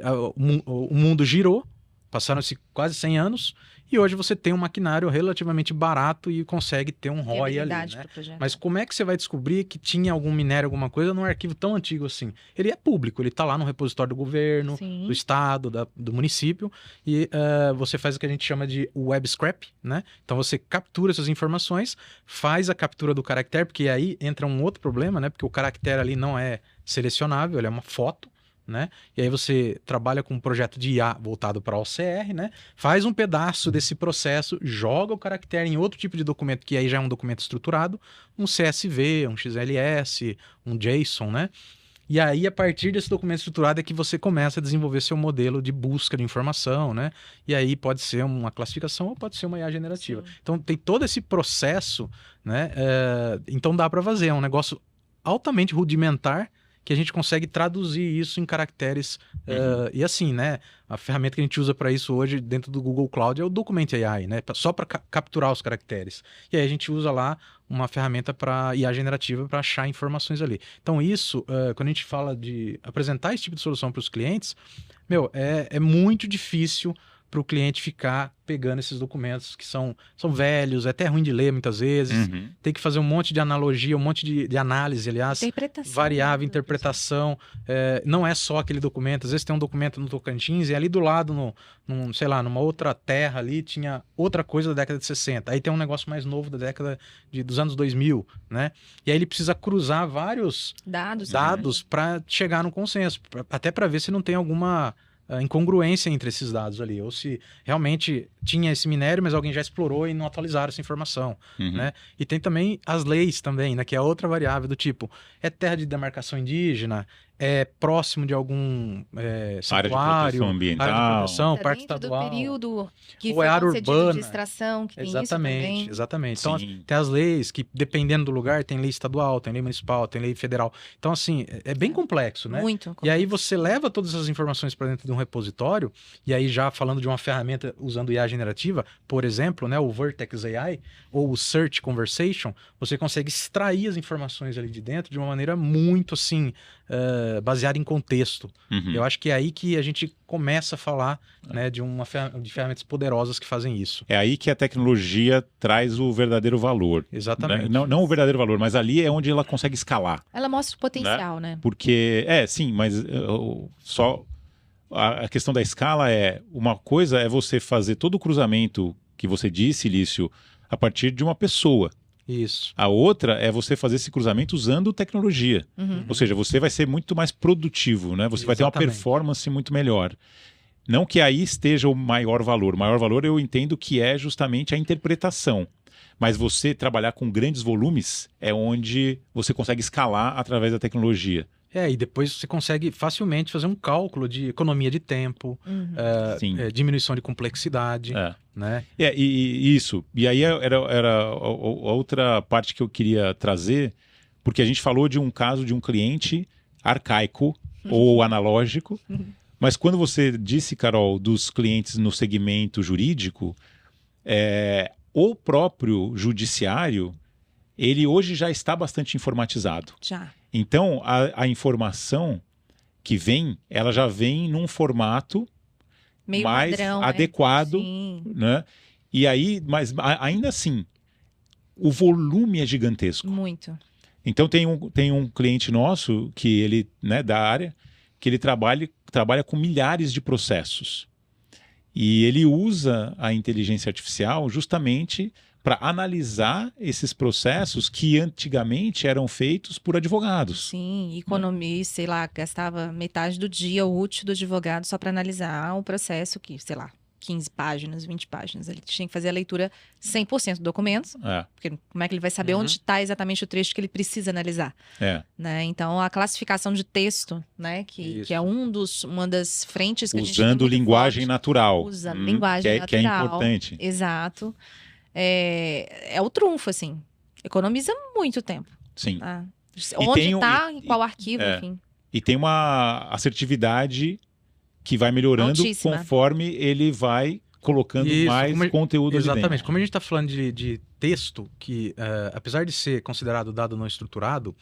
o mundo girou, passaram-se quase 100 anos, e hoje você tem um maquinário relativamente barato e consegue ter um ROI ali, né? Mas como é que você vai descobrir que tinha algum minério, alguma coisa, num arquivo tão antigo assim? Ele é público, ele está lá no repositório do governo, do estado, do município, e você faz o que a gente chama de web scrap, né? Então você captura essas informações, faz a captura do caractere, porque aí entra um outro problema, né? Porque o caractere ali não é selecionável, ele é uma foto, né? E aí você trabalha com um projeto de IA voltado para OCR, né? Faz um pedaço desse processo, joga o caractere em outro tipo de documento, que aí já é um documento estruturado, um CSV, um XLS, um JSON, né? E aí, a partir desse documento estruturado é que você começa a desenvolver seu modelo de busca de informação, né? E aí pode ser uma classificação ou pode ser uma IA generativa. Então, tem todo esse processo, né? Então, dá para fazer. É um negócio altamente rudimentar, que a gente consegue traduzir isso em caracteres. E assim, né? A ferramenta que a gente usa para isso hoje dentro do Google Cloud é o Document AI, né? Só para capturar os caracteres. E aí a gente usa lá uma ferramenta para IA generativa para achar informações ali. Então isso, quando a gente fala de apresentar esse tipo de solução para os clientes, é muito difícil para o cliente ficar pegando esses documentos que são velhos, é até ruim de ler muitas vezes, tem que fazer um monte de analogia, um monte de análise, aliás, variável, interpretação, não é só aquele documento, às vezes tem um documento no Tocantins e ali do lado, sei lá, numa outra terra ali, tinha outra coisa da década de 60, aí tem um negócio mais novo da década dos anos 2000, né? E aí ele precisa cruzar vários dados para chegar no consenso, até para ver se não tem alguma incongruência entre esses dados ali, ou se realmente tinha esse minério, mas alguém já explorou e não atualizaram essa informação, né? E tem também as leis também, né? Que é outra variável do tipo, é terra de demarcação indígena, é próximo de algum santuário, área de proteção ambiental, parque estadual, do período que ou foi área concedido urbana de extração, que tem isso exatamente, também. exatamente. Então, Sim. tem as leis que, dependendo do lugar, tem lei estadual, tem lei municipal, tem lei federal. Então, assim, é bem complexo, né? Muito complexo. E aí você leva todas essas informações para dentro de um repositório, e aí já falando de uma ferramenta usando IA generativa, por exemplo, né, o Vertex AI, ou o Search Conversation, você consegue extrair as informações ali de dentro de uma maneira muito, assim, baseada em contexto. Eu acho que é aí que a gente começa a falar, né, de ferramentas poderosas que fazem isso. É aí que a tecnologia traz o verdadeiro valor. Exatamente. Né? Não o verdadeiro valor, mas ali é onde ela consegue escalar. Ela mostra o potencial, né? Porque, sim, mas só a questão da escala uma coisa é você fazer todo o cruzamento que você disse, Lício, a partir de uma pessoa. Isso. A outra é você fazer esse cruzamento usando tecnologia. Ou seja, você vai ser muito mais produtivo, né? Você vai ter uma performance muito melhor. Não que aí esteja o maior valor. O maior valor eu entendo que é justamente a interpretação. Mas você trabalhar com grandes volumes é onde você consegue escalar através da tecnologia. E depois você consegue facilmente fazer um cálculo de economia de tempo, diminuição de complexidade, né? Isso. E aí era a outra parte que eu queria trazer, porque a gente falou de um caso de um cliente arcaico ou analógico, mas quando você disse, Carol, dos clientes no segmento jurídico, o próprio judiciário, ele hoje já está bastante informatizado. Já. Então, a informação que vem, ela já vem num formato meio mais padrão, adequado, né? E aí, mas ainda assim, o volume é gigantesco. Muito. Então, tem um cliente nosso, que ele, né, da área, que ele trabalha com milhares de processos. E ele usa a inteligência artificial justamente para analisar esses processos que antigamente eram feitos por advogados. Sim, economia, sei lá, gastava metade do dia útil do advogado só para analisar um processo que, sei lá, 15 páginas, 20 páginas. Ele tinha que fazer a leitura 100% do documento, porque como é que ele vai saber onde está exatamente o trecho que ele precisa analisar? Né? Então, a classificação de texto, né, que é uma das frentes que a gente tem usando linguagem natural. Usa linguagem natural. Que é importante. Exato. É o trunfo, assim. Economiza muito tempo. Sim. Tá? Onde está, em qual arquivo, enfim. E tem uma assertividade que vai melhorando altíssima, conforme ele vai colocando mais conteúdo ali dentro. Exatamente. Como a gente está falando de texto, que apesar de ser considerado dado não estruturado,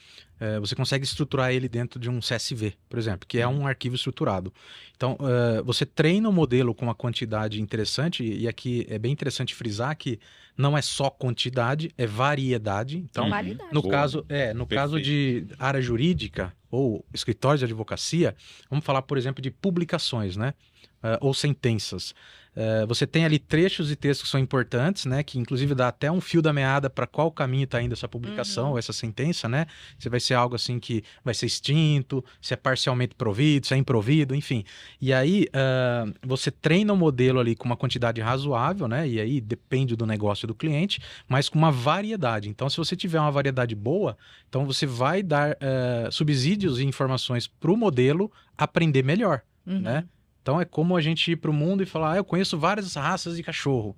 você consegue estruturar ele dentro de um CSV, por exemplo, que é um arquivo estruturado. Então, você treina o modelo com uma quantidade interessante, e aqui é bem interessante frisar que não é só quantidade, é variedade. Então, no caso de área jurídica ou escritórios de advocacia, vamos falar, por exemplo, de publicações, né? Ou sentenças. Você tem ali trechos e textos que são importantes, né? Que inclusive dá até um fio da meada para qual caminho está indo essa publicação ou essa sentença, né? Se vai ser algo assim que vai ser extinto, se é parcialmente provido, se é improvido, enfim. E aí você treina o modelo ali com uma quantidade razoável, né? E aí depende do negócio do cliente, mas com uma variedade. Então, se você tiver uma variedade boa, então você vai dar subsídios e informações para o modelo aprender melhor, né? Então é como a gente ir para o mundo e falar, eu conheço várias raças de cachorro.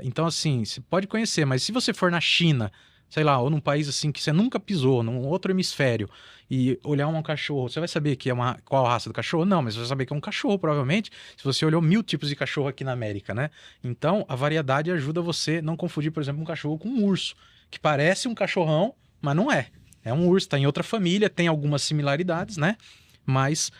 Então, assim, você pode conhecer, mas se você for na China, sei lá, ou num país assim que você nunca pisou, num outro hemisfério, e olhar um cachorro, você vai saber que qual a raça do cachorro? Não, mas você vai saber que é um cachorro, provavelmente, se você olhou 1000 tipos de cachorro aqui na América, né? Então, a variedade ajuda você não confundir, por exemplo, um cachorro com um urso, que parece um cachorrão, mas não é. É um urso, está em outra família, tem algumas similaridades, né? mas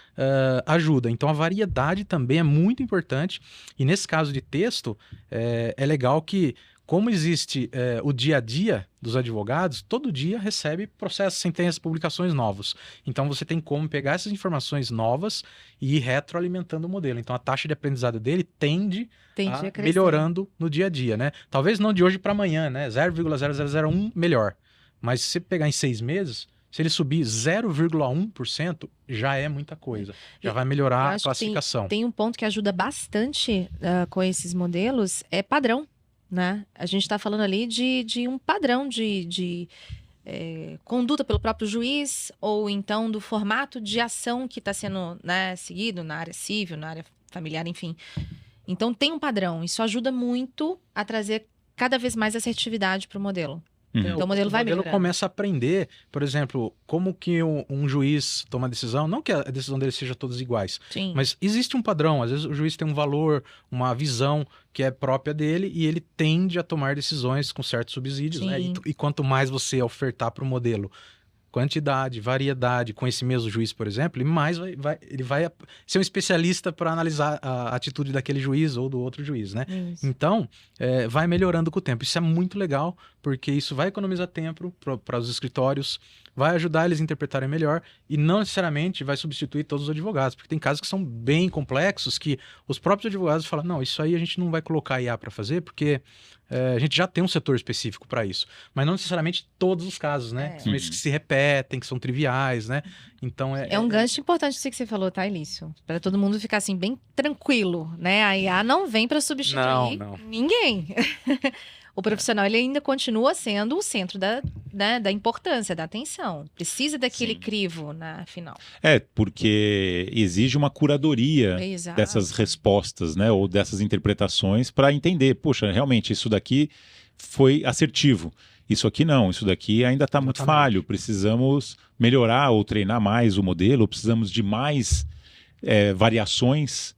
ajuda. Então a variedade também é muito importante, e nesse caso de texto, é legal que, como existe o dia a dia dos advogados, todo dia recebe processos, sentenças, publicações novos. Então você tem como pegar essas informações novas e ir retroalimentando o modelo. Então a taxa de aprendizado dele tende a crescer. melhorando no dia a dia, né? Talvez não de hoje para amanhã, né? 0,0001 melhor. Mas se você pegar em 6 meses, se ele subir 0,1%, já é muita coisa. Já vai melhorar a classificação. Tem um ponto que ajuda bastante com esses modelos, é padrão. Né? A gente está falando ali de um padrão de conduta pelo próprio juiz, ou então do formato de ação que está sendo, né, seguido na área civil, na área familiar, enfim. Então tem um padrão. Isso ajuda muito a trazer cada vez mais assertividade para o modelo. Então o modelo vai melhorando. O modelo começa a aprender, por exemplo, como que um juiz toma a decisão, não que a decisão dele seja todas iguais, Sim. mas existe um padrão. Às vezes o juiz tem um valor, uma visão que é própria dele, e ele tende a tomar decisões com certos subsídios, né? E quanto mais você ofertar para o modelo quantidade, variedade, com esse mesmo juiz, por exemplo, ele vai ser um especialista para analisar a atitude daquele juiz ou do outro juiz, né? Isso. Então, vai melhorando com o tempo. Isso é muito legal, porque isso vai economizar tempo para os escritórios, vai ajudar eles a interpretarem melhor, e não necessariamente vai substituir todos os advogados, porque tem casos que são bem complexos, que os próprios advogados falam, não, isso aí a gente não vai colocar IA para fazer, porque a gente já tem um setor específico para isso. Mas não necessariamente todos os casos, né? São esses que se repetem, que são triviais, né? Então é um gancho importante isso que você falou, tá, Elício? Para todo mundo ficar assim, bem tranquilo, né? A IA não vem para substituir ninguém. O profissional, ele ainda continua sendo o centro da importância, da atenção. Precisa daquele crivo na final. Porque exige uma curadoria dessas respostas, né? Ou dessas interpretações para entender, poxa, realmente isso daqui foi assertivo. Isso aqui não, isso daqui ainda está muito falho. Precisamos melhorar ou treinar mais o modelo, precisamos de mais variações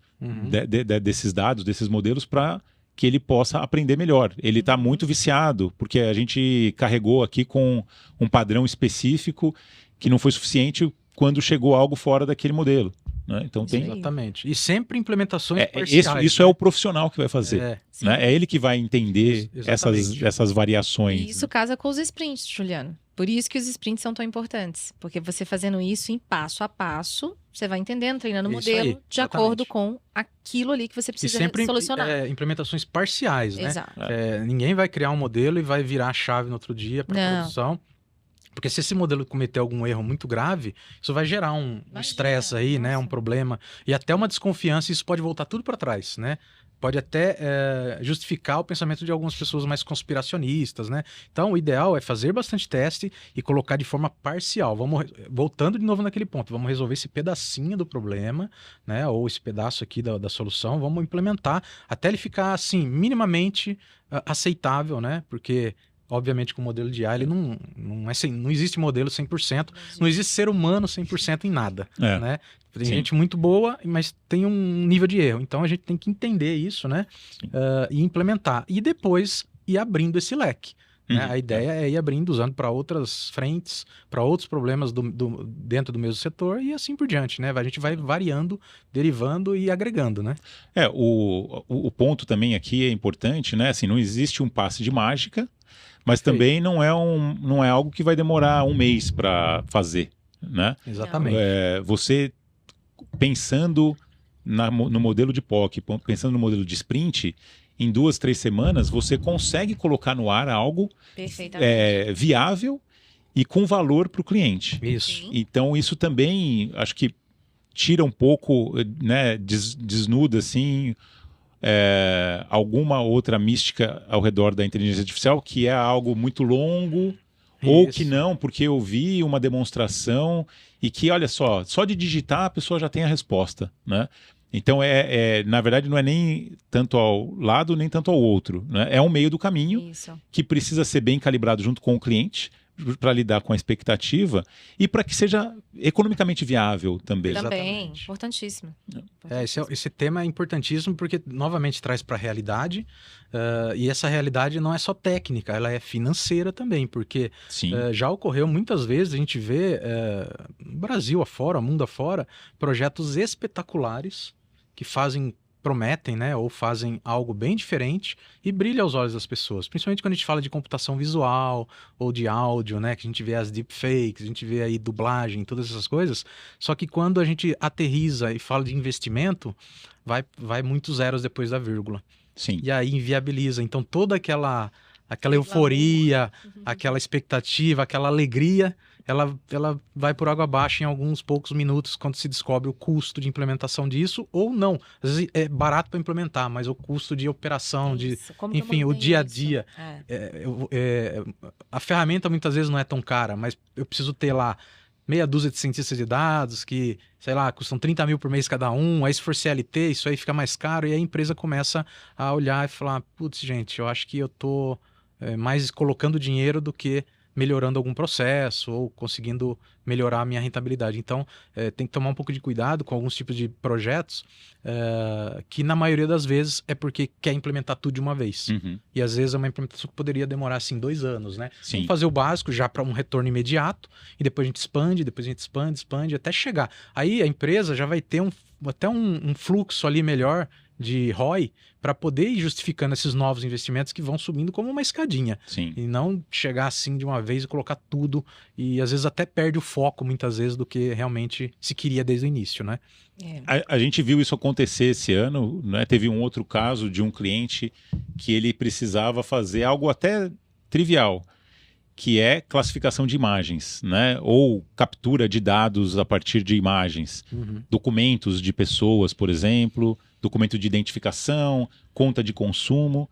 desses dados, desses modelos para que ele possa aprender melhor. Ele está muito viciado, porque a gente carregou aqui com um padrão específico que não foi suficiente quando chegou algo fora daquele modelo. Né? Então tem... Exatamente. E sempre implementações parciais. Isso é o profissional que vai fazer. Né? É ele que vai entender essas variações. E isso casa com os sprints, Juliano. Por isso que os sprints são tão importantes. Porque você fazendo isso em passo a passo, você vai entendendo, treinando o modelo de acordo com aquilo ali que você precisa solucionar. Implementações parciais, né? Exato. Ninguém vai criar um modelo e vai virar a chave no outro dia para produção. Porque se esse modelo cometer algum erro muito grave, isso vai gerar um estresse aí, né? Um problema. E até uma desconfiança, e isso pode voltar tudo para trás, né? Pode até justificar o pensamento de algumas pessoas mais conspiracionistas, né? Então, o ideal é fazer bastante teste e colocar de forma parcial. Voltando de novo naquele ponto, vamos resolver esse pedacinho do problema, né? Ou esse pedaço aqui da solução, vamos implementar até ele ficar, assim, minimamente aceitável, né? Porque... Obviamente, com o modelo de IA, ele não existe modelo 100%, não existe ser humano 100% em nada, né? Tem gente muito boa, mas tem um nível de erro. Então, a gente tem que entender isso, né? E implementar. E depois, ir abrindo esse leque. Né? A ideia é ir abrindo, usando para outras frentes, para outros problemas dentro do mesmo setor e assim por diante, né? A gente vai variando, derivando e agregando, né? O ponto também aqui é importante, né? Assim, não existe um passe de mágica, mas também não é algo que vai demorar um mês para fazer, né? Exatamente. Você pensando no modelo de POC, pensando no modelo de sprint, em 2, 3 semanas você consegue colocar no ar algo viável e com valor para o cliente. Isso. Então isso também, acho que tira um pouco, né, desnuda assim... alguma outra mística ao redor da inteligência artificial, que é algo muito longo, ou que não, porque eu vi uma demonstração e que, olha só de digitar a pessoa já tem a resposta, né? Então, na verdade, não é nem tanto ao lado, nem tanto ao outro, né? É um meio do caminho que precisa ser bem calibrado junto com o cliente, para lidar com a expectativa e para que seja economicamente viável também. Também, Exatamente. importantíssimo. Esse tema é importantíssimo porque, novamente, traz para a realidade, e essa realidade não é só técnica, ela é financeira também, porque Sim, já ocorreu muitas vezes, a gente vê no Brasil afora, mundo afora, projetos espetaculares que prometem, né, ou fazem algo bem diferente e brilha aos olhos das pessoas, principalmente quando a gente fala de computação visual ou de áudio, né, que a gente vê as deepfakes, a gente vê aí dublagem, todas essas coisas, só que quando a gente aterriza e fala de investimento, vai muitos zeros depois da vírgula. sim. E aí inviabiliza. Então toda aquela Aquele euforia, aquela expectativa, aquela alegria, ela vai por água abaixo em alguns poucos minutos quando se descobre o custo de implementação disso, ou não. Às vezes é barato para implementar, mas o custo de operação, Isso, como que eu enfim, o mantenho dia a isso? dia. É. A ferramenta muitas vezes não é tão cara, mas eu preciso ter lá meia dúzia de cientistas de dados que, sei lá, custam 30 mil por mês cada um, aí se for CLT, isso aí fica mais caro, e aí a empresa começa a olhar e falar, putz, gente, eu acho que eu tô mais colocando dinheiro do que melhorando algum processo ou conseguindo melhorar a minha rentabilidade. Então, tem que tomar um pouco de cuidado com alguns tipos de projetos que, na maioria das vezes, é porque quer implementar tudo de uma vez. Uhum. E, às vezes, é uma implementação que poderia demorar, assim, 2 anos, né? Sim. Vamos fazer o básico já para um retorno imediato e depois a gente expande, expande, até chegar. Aí, a empresa já vai ter até um fluxo ali melhor de ROI para poder ir justificando esses novos investimentos que vão subindo como uma escadinha. Sim. E não chegar assim de uma vez e colocar tudo e às vezes até perde o foco muitas vezes do que realmente se queria desde o início, né? A gente viu isso acontecer esse ano, né? Teve um outro caso de um cliente que ele precisava fazer algo até trivial, que é classificação de imagens, né? Ou captura de dados a partir de imagens. Documentos de pessoas, por exemplo, documento de identificação, conta de consumo.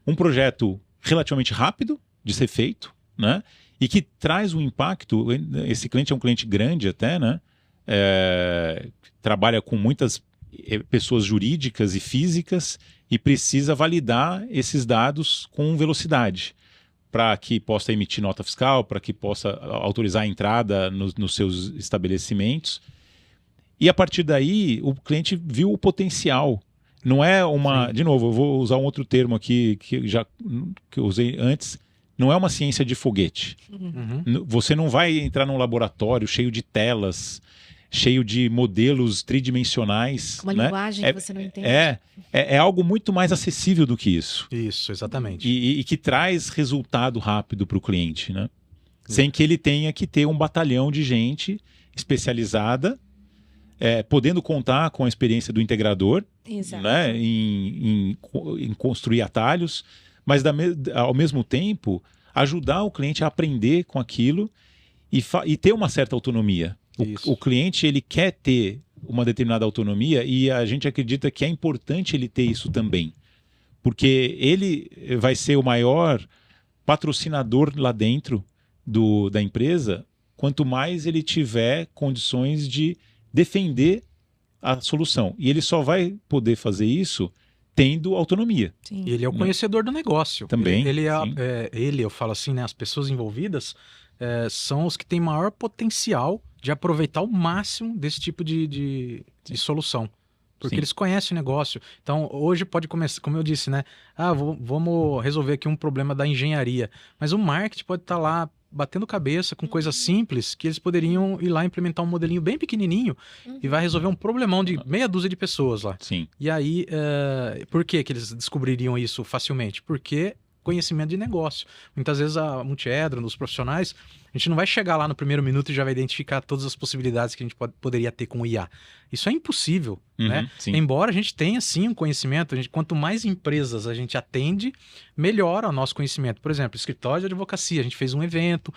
Um projeto relativamente rápido de ser feito, né? E que traz um impacto. Esse cliente é um cliente grande até, né? Trabalha com muitas pessoas jurídicas e físicas e precisa validar esses dados com velocidade para que possa emitir nota fiscal, para que possa autorizar a entrada nos seus estabelecimentos. E a partir daí, o cliente viu o potencial. Não é uma... Sim. De novo, eu vou usar um outro termo aqui que eu usei antes. Não é uma ciência de foguete. Você não vai entrar num laboratório cheio de telas, cheio de modelos tridimensionais. Uma linguagem que você não entende. É algo muito mais acessível do que isso. Isso, exatamente. E que traz resultado rápido para o cliente, né? Sem que ele tenha que ter um batalhão de gente especializada, podendo contar com a experiência do integrador, né? Em construir atalhos, mas ao mesmo tempo ajudar o cliente a aprender com aquilo e ter uma certa autonomia. O cliente ele quer ter uma determinada autonomia e a gente acredita que é importante ele ter isso também, porque ele vai ser o maior patrocinador lá dentro da empresa, quanto mais ele tiver condições de defender a solução. E ele só vai poder fazer isso tendo autonomia. Sim. E ele é o conhecedor do negócio. Também. Eu falo assim, né? As pessoas envolvidas são os que têm maior potencial de aproveitar o máximo desse tipo de solução. Porque eles conhecem o negócio. Então, hoje pode começar, como eu disse, né? Vamos resolver aqui um problema da engenharia. Mas o marketing pode estar lá batendo cabeça com coisas simples que eles poderiam ir lá implementar um modelinho bem pequenininho e vai resolver um problemão de meia dúzia de pessoas lá. Sim. E aí, por que eles descobririam isso facilmente? Porque conhecimento de negócio. Muitas vezes a Multiedro, nos profissionais, a gente não vai chegar lá no primeiro minuto e já vai identificar todas as possibilidades que a gente poderia ter com o IA. Isso é impossível, né? Sim. Embora a gente tenha, sim, um conhecimento, quanto mais empresas a gente atende, melhora o nosso conhecimento. Por exemplo, escritório de advocacia, a gente fez um evento,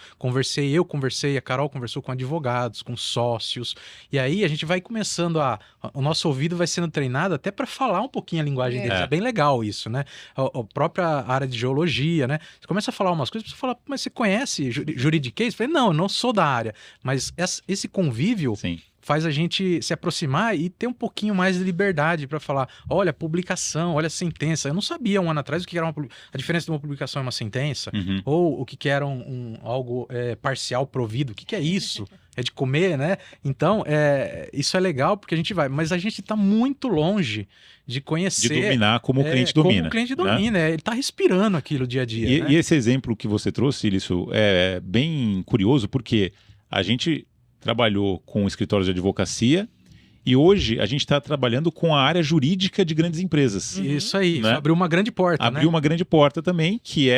eu conversei, a Carol conversou com advogados, com sócios, e aí a gente vai começando o nosso ouvido vai sendo treinado até para falar um pouquinho a linguagem deles. É bem legal isso, né? A própria área de geologia, né? Você começa a falar umas coisas, você fala, mas você conhece juridiquês? Eu falei, não, eu não sou da área, mas esse convívio faz a gente se aproximar e ter um pouquinho mais de liberdade para falar, olha, publicação, olha a sentença. Eu não sabia um ano atrás o que era a diferença de uma publicação e uma sentença, ou o que era algo parcial provido. O que é isso? É de comer, né? Então, isso é legal porque a gente vai, mas a gente está muito longe de conhecer... De dominar como o cliente domina. Como o cliente domina, né? Ele está respirando aquilo dia a dia. E esse exemplo que você trouxe, isso é bem curioso, porque a gente trabalhou com escritórios de advocacia e hoje a gente está trabalhando com a área jurídica de grandes empresas. Isso aí, né? Isso abriu uma grande porta. Abriu uma grande porta também, que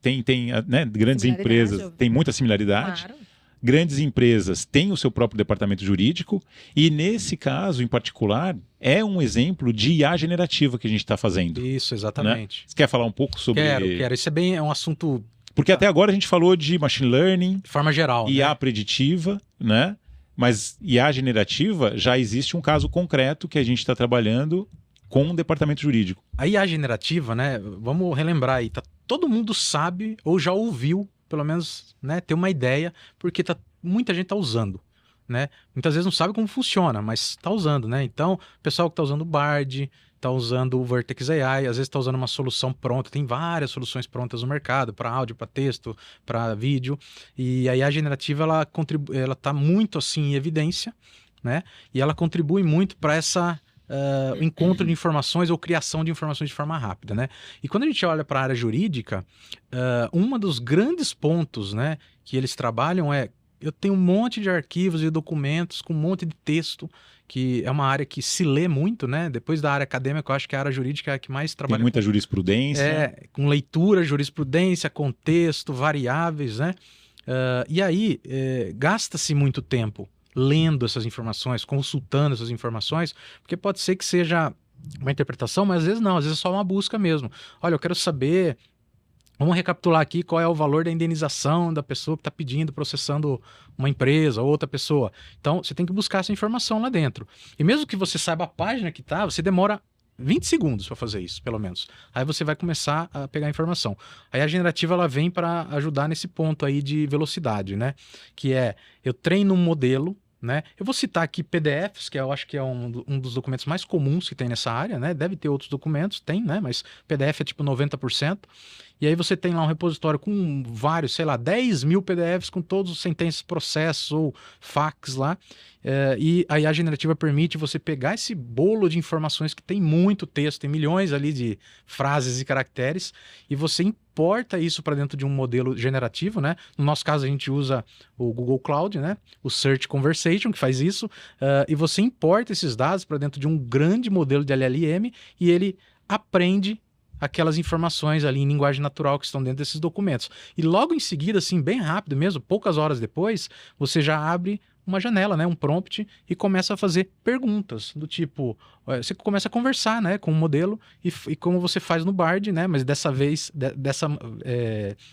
tem né, grandes empresas, tem muita similaridade. Claro. Grandes empresas têm o seu próprio departamento jurídico e, nesse caso em particular, é um exemplo de IA generativa que a gente está fazendo. Isso, exatamente. Né? Você quer falar um pouco sobre... Quero. Isso é um assunto... Porque até agora a gente falou de machine learning... De forma geral. IA preditiva, né? Mas IA generativa já existe um caso concreto que a gente está trabalhando com um departamento jurídico. A IA generativa, né? Vamos relembrar aí. Todo mundo sabe ou já ouviu, pelo menos, né, ter uma ideia, porque muita gente está usando, né? Muitas vezes não sabe como funciona, mas está usando, né? Então, o pessoal que está usando o Bard, está usando o Vertex AI, às vezes está usando uma solução pronta, tem várias soluções prontas no mercado, para áudio, para texto, para vídeo, e a IA generativa, ela está muito assim em evidência, né? E ela contribui muito para essa... encontro de informações ou criação de informações de forma rápida, né? E quando a gente olha para a área jurídica, um dos grandes pontos, né, que eles trabalham eu tenho um monte de arquivos e documentos com um monte de texto, que é uma área que se lê muito, né? Depois da área acadêmica, eu acho que a área jurídica é a que mais trabalha. Tem muita jurisprudência. Com leitura, jurisprudência, contexto, variáveis, né? E aí, gasta-se muito tempo lendo essas informações, consultando essas informações, porque pode ser que seja uma interpretação, mas às vezes não, às vezes é só uma busca mesmo. Olha, eu quero saber, vamos recapitular aqui qual é o valor da indenização da pessoa que está pedindo, processando uma empresa ou outra pessoa. Então, você tem que buscar essa informação lá dentro. E mesmo que você saiba a página que está, você demora 20 segundos para fazer isso, pelo menos. Aí você vai começar a pegar a informação. Aí a generativa, ela vem para ajudar nesse ponto aí de velocidade, né? Que eu treino um modelo, né? Eu vou citar aqui PDFs, que eu acho que é um dos documentos mais comuns que tem nessa área, né? Deve ter outros documentos, tem, né? Mas PDF é tipo 90%. E aí você tem lá um repositório com vários, sei lá, 10 mil PDFs com todos os sentenças, processos ou fax lá. E aí a generativa permite você pegar esse bolo de informações que tem muito texto, tem milhões ali de frases e caracteres, e você importa isso para dentro de um modelo generativo, né? No nosso caso, a gente usa o Google Cloud, né? O Search Conversation, que faz isso, e você importa esses dados para dentro de um grande modelo de LLM e ele aprende aquelas informações ali em linguagem natural que estão dentro desses documentos. E logo em seguida, assim, bem rápido mesmo, poucas horas depois, você já abre uma janela, né, um prompt, e começa a fazer perguntas do tipo, você começa a conversar, né, com o modelo e como você faz no Bard, né, mas dessa vez,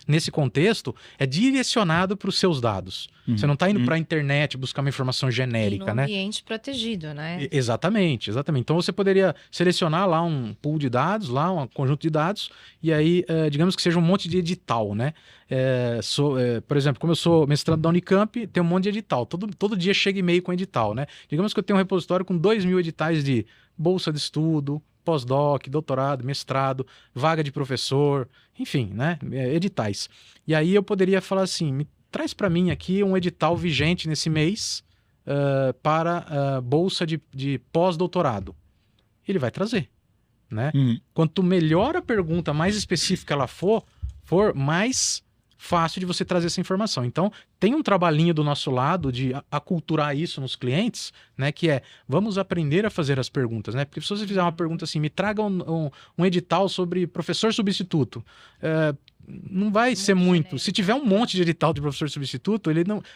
nesse contexto, é direcionado para os seus dados. Você não está indo para a internet buscar uma informação genérica, no né? ambiente protegido, né? Exatamente. Então você poderia selecionar lá um pool de dados, lá um conjunto de dados, e aí, digamos que seja um monte de edital, né? Por exemplo, como eu sou mestrando da Unicamp, tem um monte de edital. Todo dia chega e-mail com edital, né? Digamos que eu tenho um repositório com 2.000 editais de bolsa de estudo, pós-doc, doutorado, mestrado, vaga de professor, enfim, né? Editais. E aí eu poderia falar assim, traz para mim aqui um edital vigente nesse mês para bolsa de pós-doutorado. Ele vai trazer, né? Quanto melhor a pergunta, mais específica ela for, mais fácil de você trazer essa informação. Então, tem um trabalhinho do nosso lado de aculturar isso nos clientes, né? Que vamos aprender a fazer as perguntas, né? Porque se você fizer uma pergunta assim, me traga um edital sobre professor substituto, não vai ser muito. Genérico. Se tiver um monte de edital de professor substituto,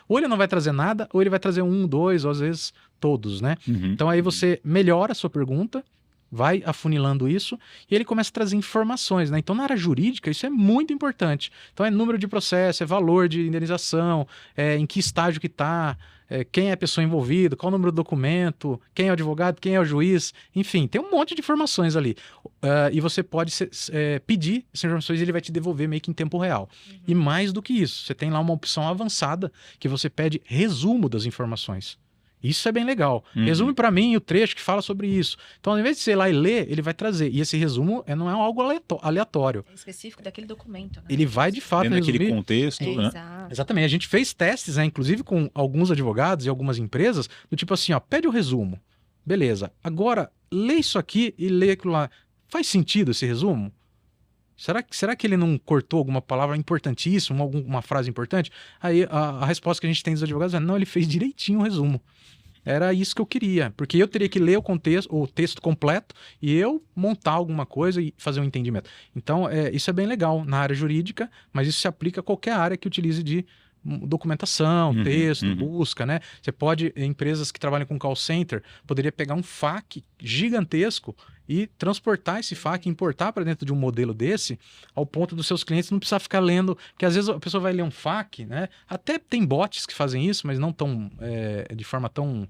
ou ele não vai trazer nada, ou ele vai trazer 1, 2, ou às vezes todos, né? Então aí você melhora a sua pergunta, vai afunilando isso e ele começa a trazer informações, né? Então, na área jurídica, isso é muito importante. Então, é número de processo, é valor de indenização, em que estágio que está, quem é a pessoa envolvida, qual o número do documento, quem é o advogado, quem é o juiz, enfim, tem um monte de informações ali. E você pode pedir essas informações e ele vai te devolver meio que em tempo real. E mais do que isso, você tem lá uma opção avançada que você pede resumo das informações. Isso é bem legal. Resume para mim o trecho que fala sobre isso. Então, ao invés de você ir lá e ler, ele vai trazer. E esse resumo não é algo aleatório. É específico daquele documento, né? Ele vai, de fato, Dentro daquele resumir... contexto, né? Exato. Exatamente. A gente fez testes, né, inclusive com alguns advogados e algumas empresas, do tipo assim, ó, pede o resumo. Beleza. Agora, lê isso aqui e lê aquilo lá. Faz sentido esse resumo? Será que ele não cortou alguma palavra importantíssima, alguma frase importante? Aí a resposta que a gente tem dos advogados é, não, ele fez direitinho o resumo. Era isso que eu queria, porque eu teria que ler o texto completo e eu montar alguma coisa e fazer um entendimento. Então, isso é bem legal na área jurídica, mas isso se aplica a qualquer área que utilize de documentação, texto, busca, né? Você pode, empresas que trabalham com call center, poderia pegar um FAQ gigantesco e transportar esse FAQ, importar para dentro de um modelo desse, ao ponto dos seus clientes não precisar ficar lendo, porque às vezes a pessoa vai ler um FAQ, né? Até tem bots que fazem isso, mas não tão, de forma tão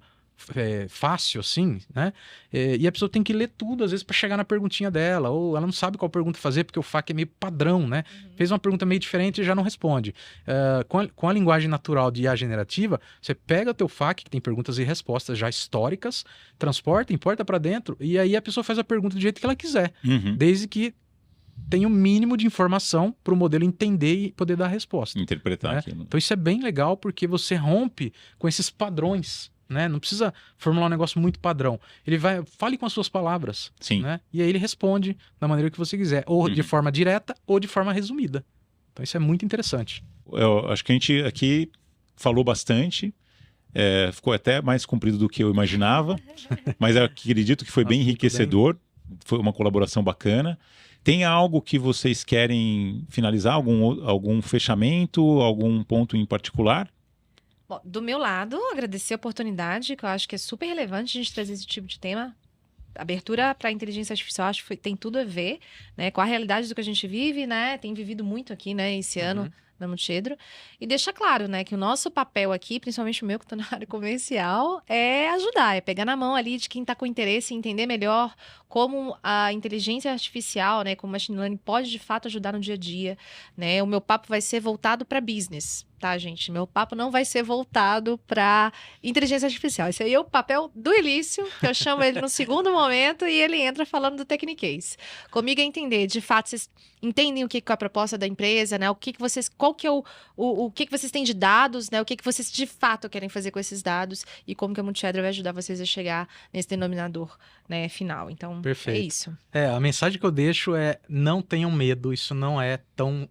fácil assim, né? E a pessoa tem que ler tudo, às vezes, para chegar na perguntinha dela, ou ela não sabe qual pergunta fazer, porque o FAQ é meio padrão, né? Fez uma pergunta meio diferente e já não responde. Com a linguagem natural de IA generativa, você pega o teu FAQ, que tem perguntas e respostas já históricas, transporta, importa para dentro, e aí a pessoa faz a pergunta do jeito que ela quiser, desde que tem o mínimo de informação para o modelo entender e poder dar a resposta. Interpretar né? aquilo. Então isso é bem legal, porque você rompe com esses padrões, né? Não precisa formular um negócio muito padrão. Ele vai, fale com as suas palavras. Sim. Né? E aí ele responde da maneira que você quiser, ou de forma direta ou de forma resumida. Então isso é muito interessante. Eu acho que a gente aqui falou bastante, ficou até mais comprido do que eu imaginava, mas eu acredito que foi bem enriquecedor, foi uma colaboração bacana. Tem algo que vocês querem finalizar? Algum fechamento? Algum ponto em particular? Bom, do meu lado, agradecer a oportunidade, que eu acho que é super relevante a gente trazer esse tipo de tema. Abertura para a inteligência artificial, acho que tem tudo a ver, né, com a realidade do que a gente vive, né? Tem vivido muito aqui, né, esse ano na Multiedro. E deixa claro, né, que o nosso papel aqui, principalmente o meu que estou na área comercial, é ajudar, é pegar na mão ali de quem está com interesse em entender melhor como a inteligência artificial, né, como o machine learning pode de fato ajudar no dia a dia, né? O meu papo vai ser voltado para business, tá, gente? Meu papo não vai ser voltado para inteligência artificial. Esse aí é o papel do Elício, que eu chamo ele no segundo momento e ele entra falando do Techniquez. Comigo é entender, de fato, vocês entendem o que é a proposta da empresa, né? Qual que é o que vocês têm de dados, né? O que vocês de fato querem fazer com esses dados e como que a Multiedro vai ajudar vocês a chegar nesse denominador, né, final. Então, perfeito. É isso. A mensagem que eu deixo é: não tenham medo, isso não é tão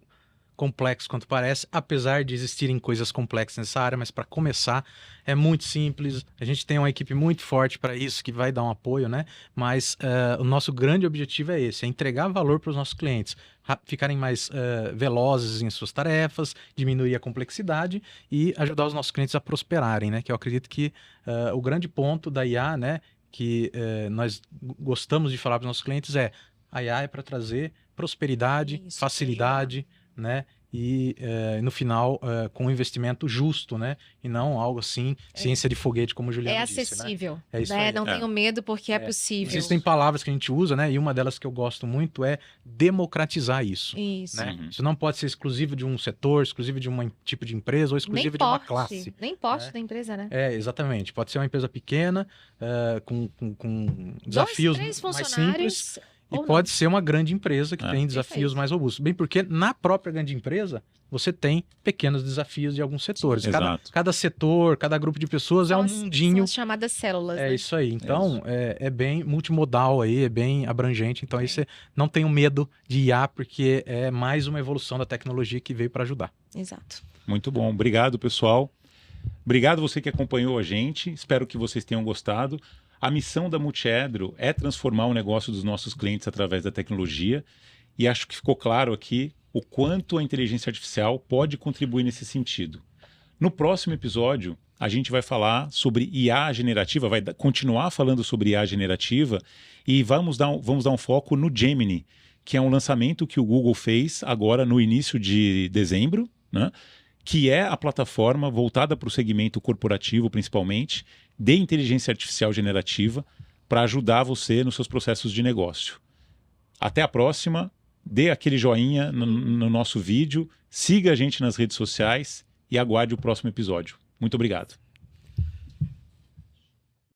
complexo quanto parece, apesar de existirem coisas complexas nessa área, mas para começar é muito simples. A gente tem uma equipe muito forte para isso, que vai dar um apoio, né? Mas o nosso grande objetivo é esse, é entregar valor para os nossos clientes, ficarem mais velozes em suas tarefas, diminuir a complexidade e ajudar os nossos clientes a prosperarem, né? Que eu acredito que o grande ponto da IA, né, que nós gostamos de falar para os nossos clientes é: a IA é para trazer prosperidade, Isso, facilidade, né? E no final com um investimento justo, né? E não algo assim, ciência de foguete, como o Juliano disse. Acessível, Né? É isso né? aí. Não tenho medo porque é possível. Existem palavras que a gente usa, né? E uma delas que eu gosto muito é democratizar isso. Isso. Né? Isso não pode ser exclusivo de um setor, exclusivo de um tipo de empresa ou exclusivo de uma classe. Nem porte da empresa, né? Exatamente. Pode ser uma empresa pequena, com desafios 2, 3 mais funcionários. simples. E pode ser uma grande empresa que tem desafios mais robustos. Bem, porque na própria grande empresa, você tem pequenos desafios de alguns setores. Cada setor, cada grupo de pessoas é um mundinho. São as chamadas células, né? Isso aí. Então, é bem multimodal aí, é bem abrangente. Então, aí você não tem medo de IA, porque é mais uma evolução da tecnologia que veio para ajudar. Exato. Muito bom. Obrigado, pessoal. Obrigado você que acompanhou a gente. Espero que vocês tenham gostado. A missão da Multiedro é transformar o negócio dos nossos clientes através da tecnologia, e acho que ficou claro aqui o quanto a inteligência artificial pode contribuir nesse sentido. No próximo episódio, a gente vai falar sobre IA generativa, vai continuar falando sobre IA generativa, e vamos dar um foco no Gemini, que é um lançamento que o Google fez agora no início de dezembro, né? Que é a plataforma voltada para o segmento corporativo, principalmente, de inteligência artificial generativa, para ajudar você nos seus processos de negócio. Até a próxima, dê aquele joinha no nosso vídeo, siga a gente nas redes sociais e aguarde o próximo episódio. Muito obrigado.